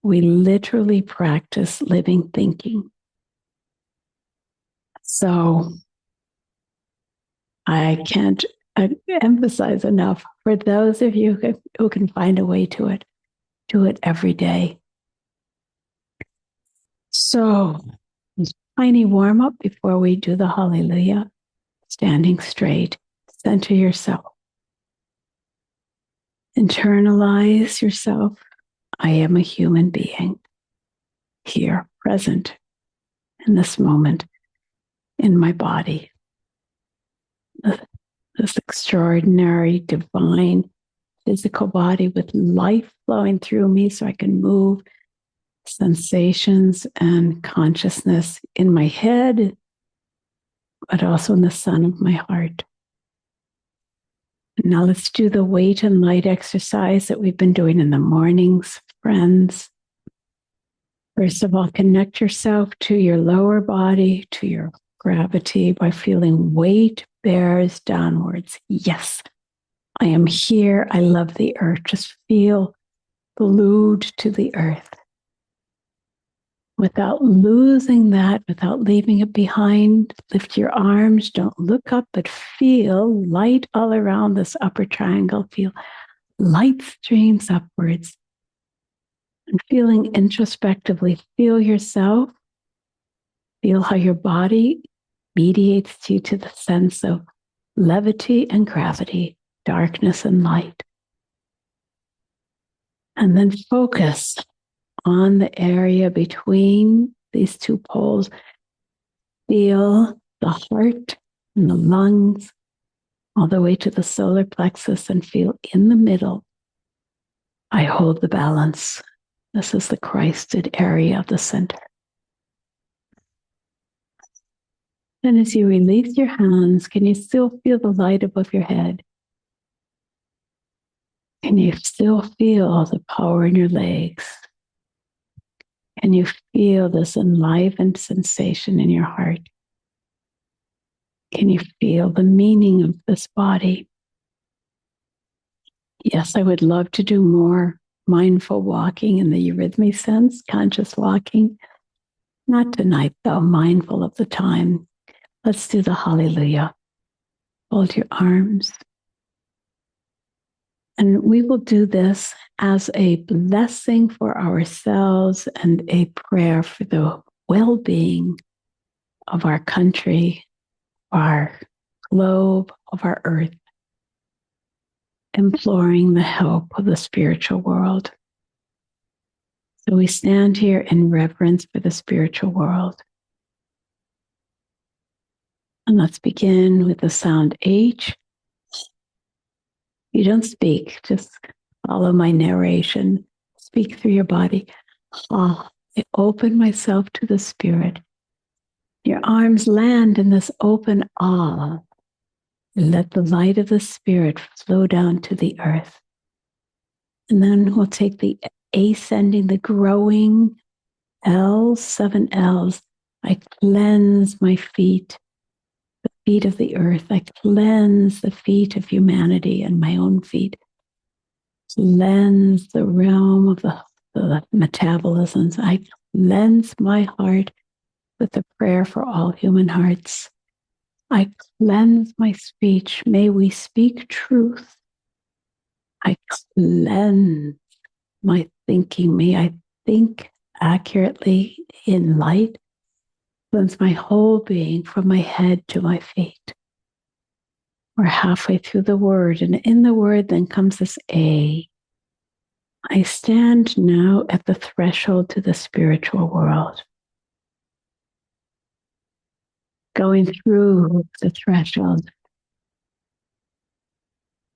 we literally practice living thinking. So I can't emphasize enough for those of you who can find a way to it, do it every day. So, tiny warm up before we do the Hallelujah. Standing straight, center yourself. Internalize yourself. I am a human being here, present in this moment, in my body. This extraordinary, divine, physical body with life flowing through me so I can move sensations and consciousness in my head, but also in the sun of my heart. Now let's do the weight and light exercise that we've been doing in the mornings, friends. First of all, connect yourself to your lower body, to your gravity by feeling weight bears downwards. Yes, I am here. I love the earth. Just feel glued to the earth. Without losing that, without leaving it behind, lift your arms, don't look up, but feel light all around this upper triangle. Feel light streams upwards. And feeling introspectively, feel yourself. Feel how your body mediates you to the sense of levity and gravity, darkness and light. And then focus on the area between these two poles. Feel the heart and the lungs all the way to the solar plexus and feel in the middle. I hold the balance. This is the Christed area of the center. And as you release your hands, can you still feel the light above your head? Can you still feel the power in your legs? Can you feel this enlivened sensation in your heart? Can you feel the meaning of this body? Yes, I would love to do more mindful walking in the eurythmy sense, conscious walking. Not tonight, though, mindful of the time. Let's do the Hallelujah. Hold your arms. And we will do this as a blessing for ourselves and a prayer for the well-being of our country, our globe, of our earth, imploring the help of the spiritual world. So we stand here in reverence for the spiritual world. And let's begin with the sound H. You don't speak, just follow my narration. Speak through your body. Ah, I open myself to the spirit. Your arms land in this open awe. Let the light of the spirit flow down to the earth. And then we'll take the ascending, the growing L's, 7 L's. I cleanse my feet, the feet of the earth. I cleanse the feet of humanity and my own feet. Cleanse the realm of the metabolisms. I cleanse my heart with a prayer for all human hearts. I cleanse my speech. May we speak truth. I cleanse my thinking. May I think accurately in light. Cleanse my whole being from my head to my feet. We're halfway through the word, and in the word then comes this A. I stand now at the threshold to the spiritual world. Going through the threshold.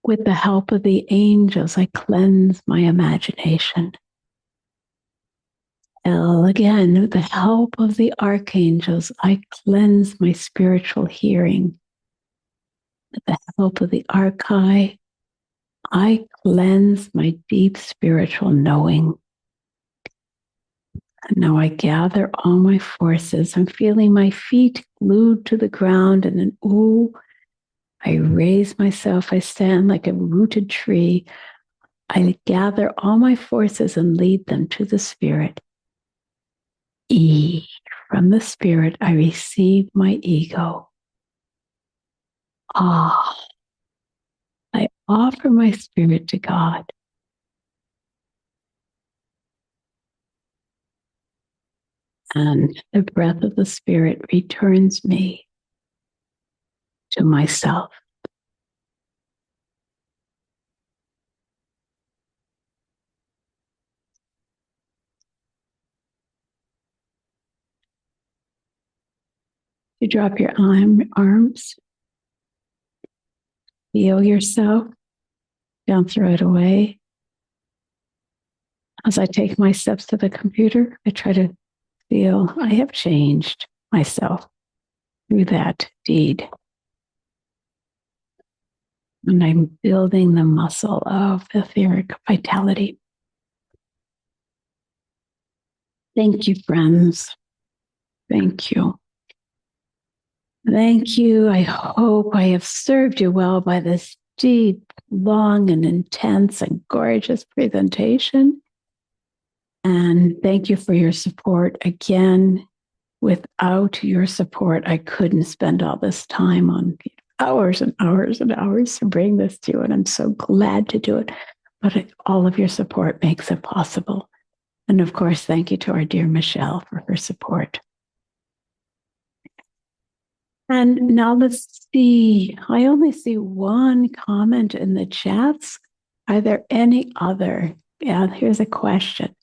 With the help of the angels, I cleanse my imagination. L again, with the help of the archangels, I cleanse my spiritual hearing. With the help of the archi, I cleanse my deep spiritual knowing. And now I gather all my forces. I'm feeling my feet glued to the ground, and then, ooh, I raise myself. I stand like a rooted tree. I gather all my forces and lead them to the spirit. E, from the spirit, I receive my ego. Ah, I offer my spirit to God. And the breath of the spirit returns me to myself. You drop your arms, feel yourself, don't throw it away. As I take my steps to the computer, I try to feel I have changed myself through that deed. And I'm building the muscle of etheric vitality. Thank you, friends. Thank you. Thank you. I hope I have served you well by this deep, long, and intense and gorgeous presentation. And thank you for your support. Again, without your support, I couldn't spend all this time on hours and hours and hours to bring this to you. And I'm so glad to do it. But all of your support makes it possible. And of course, thank you to our dear Michelle for her support. And now let's see. I only see one comment in the chats. Are there any other? Yeah, here's a question.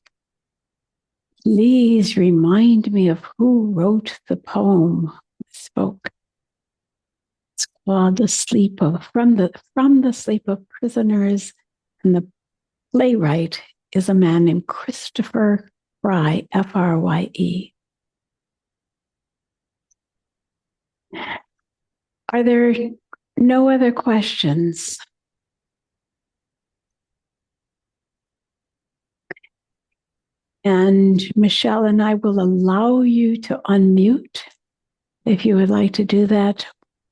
Please remind me of who wrote the poem I spoke. It's called "The Sleep of from the Sleep of Prisoners," and the playwright is a man named Christopher Frye, Frye. Are there no other questions? And Michelle and I will allow you to unmute if you would like to do that.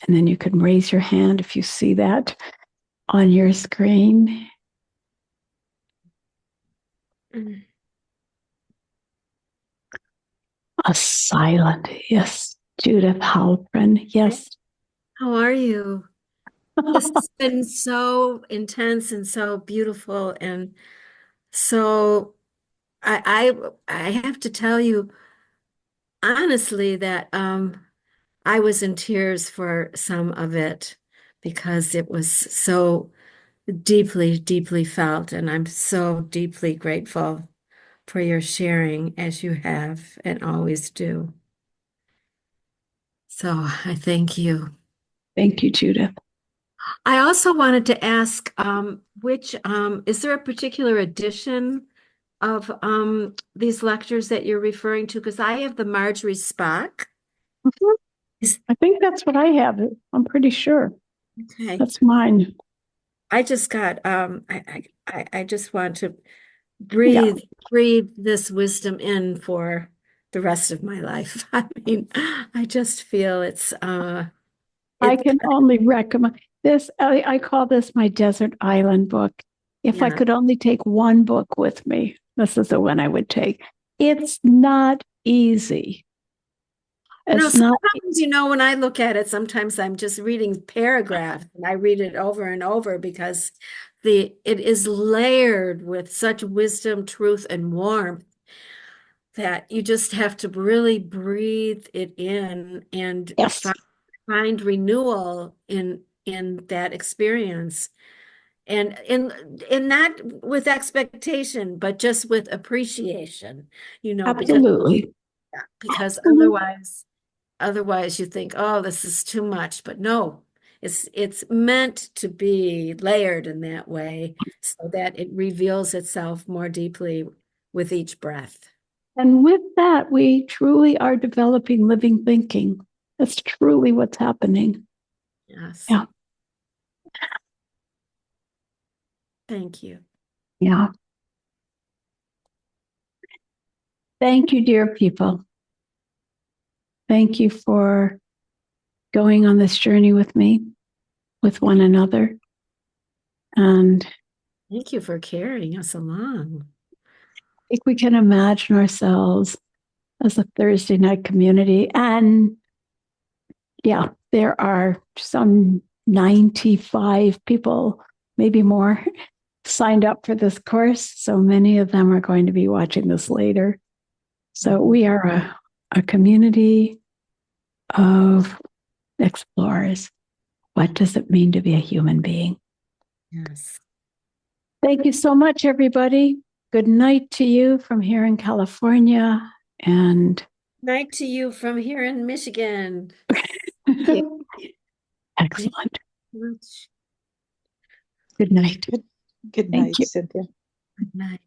And then you can raise your hand if you see that on your screen. A silent, yes. Judith Halpern, yes. How are you? This has been so intense and so beautiful, and so I have to tell you honestly that I was in tears for some of it because it was so deeply, deeply felt, and I'm so deeply grateful for your sharing as you have and always do. So I thank you. Thank you, Judith. I also wanted to ask, which is there a particular edition of these lectures that you're referring to? Because I have the Marjorie Spock. Mhm. Is I think that's what I have. I'm pretty sure. okay. That's mine. I just got I just want to Yeah. breathe this wisdom in for the rest of my life. I mean, I just feel I it can only recommend this. I call this my desert island book. If I yeah. could only take one book with me, this is the one I would take. It's not easy. It's not. Sometimes, when I look at it, sometimes I'm just reading paragraphs and I read it over and over because it is layered with such wisdom, truth, and warmth that you just have to really breathe it in and Yes, find renewal in that experience. And in not with expectation, but just with appreciation, because absolutely. Absolutely. otherwise you think, oh, this is too much. But no, it's meant to be layered in that way so that it reveals itself more deeply with each breath. And with that, we truly are developing living thinking. That's truly what's happening. Yes. Yeah. Thank you. Yeah. Thank you, dear people. Thank you for going on this journey with me, with one another. And I Thank you for carrying us along. think we can imagine ourselves as a Thursday night community. And yeah, there are some 95 people, maybe more, signed up for this course. So many of them are going to be watching this later. So we are a community of explorers. What does it mean to be a human being? Yes. Thank you so much, everybody. Good night to you from here in California. And Night to you from here in Michigan. Thank you. Thank excellent. you so much. Good night. Good Thank night, you. Cynthia. Good night.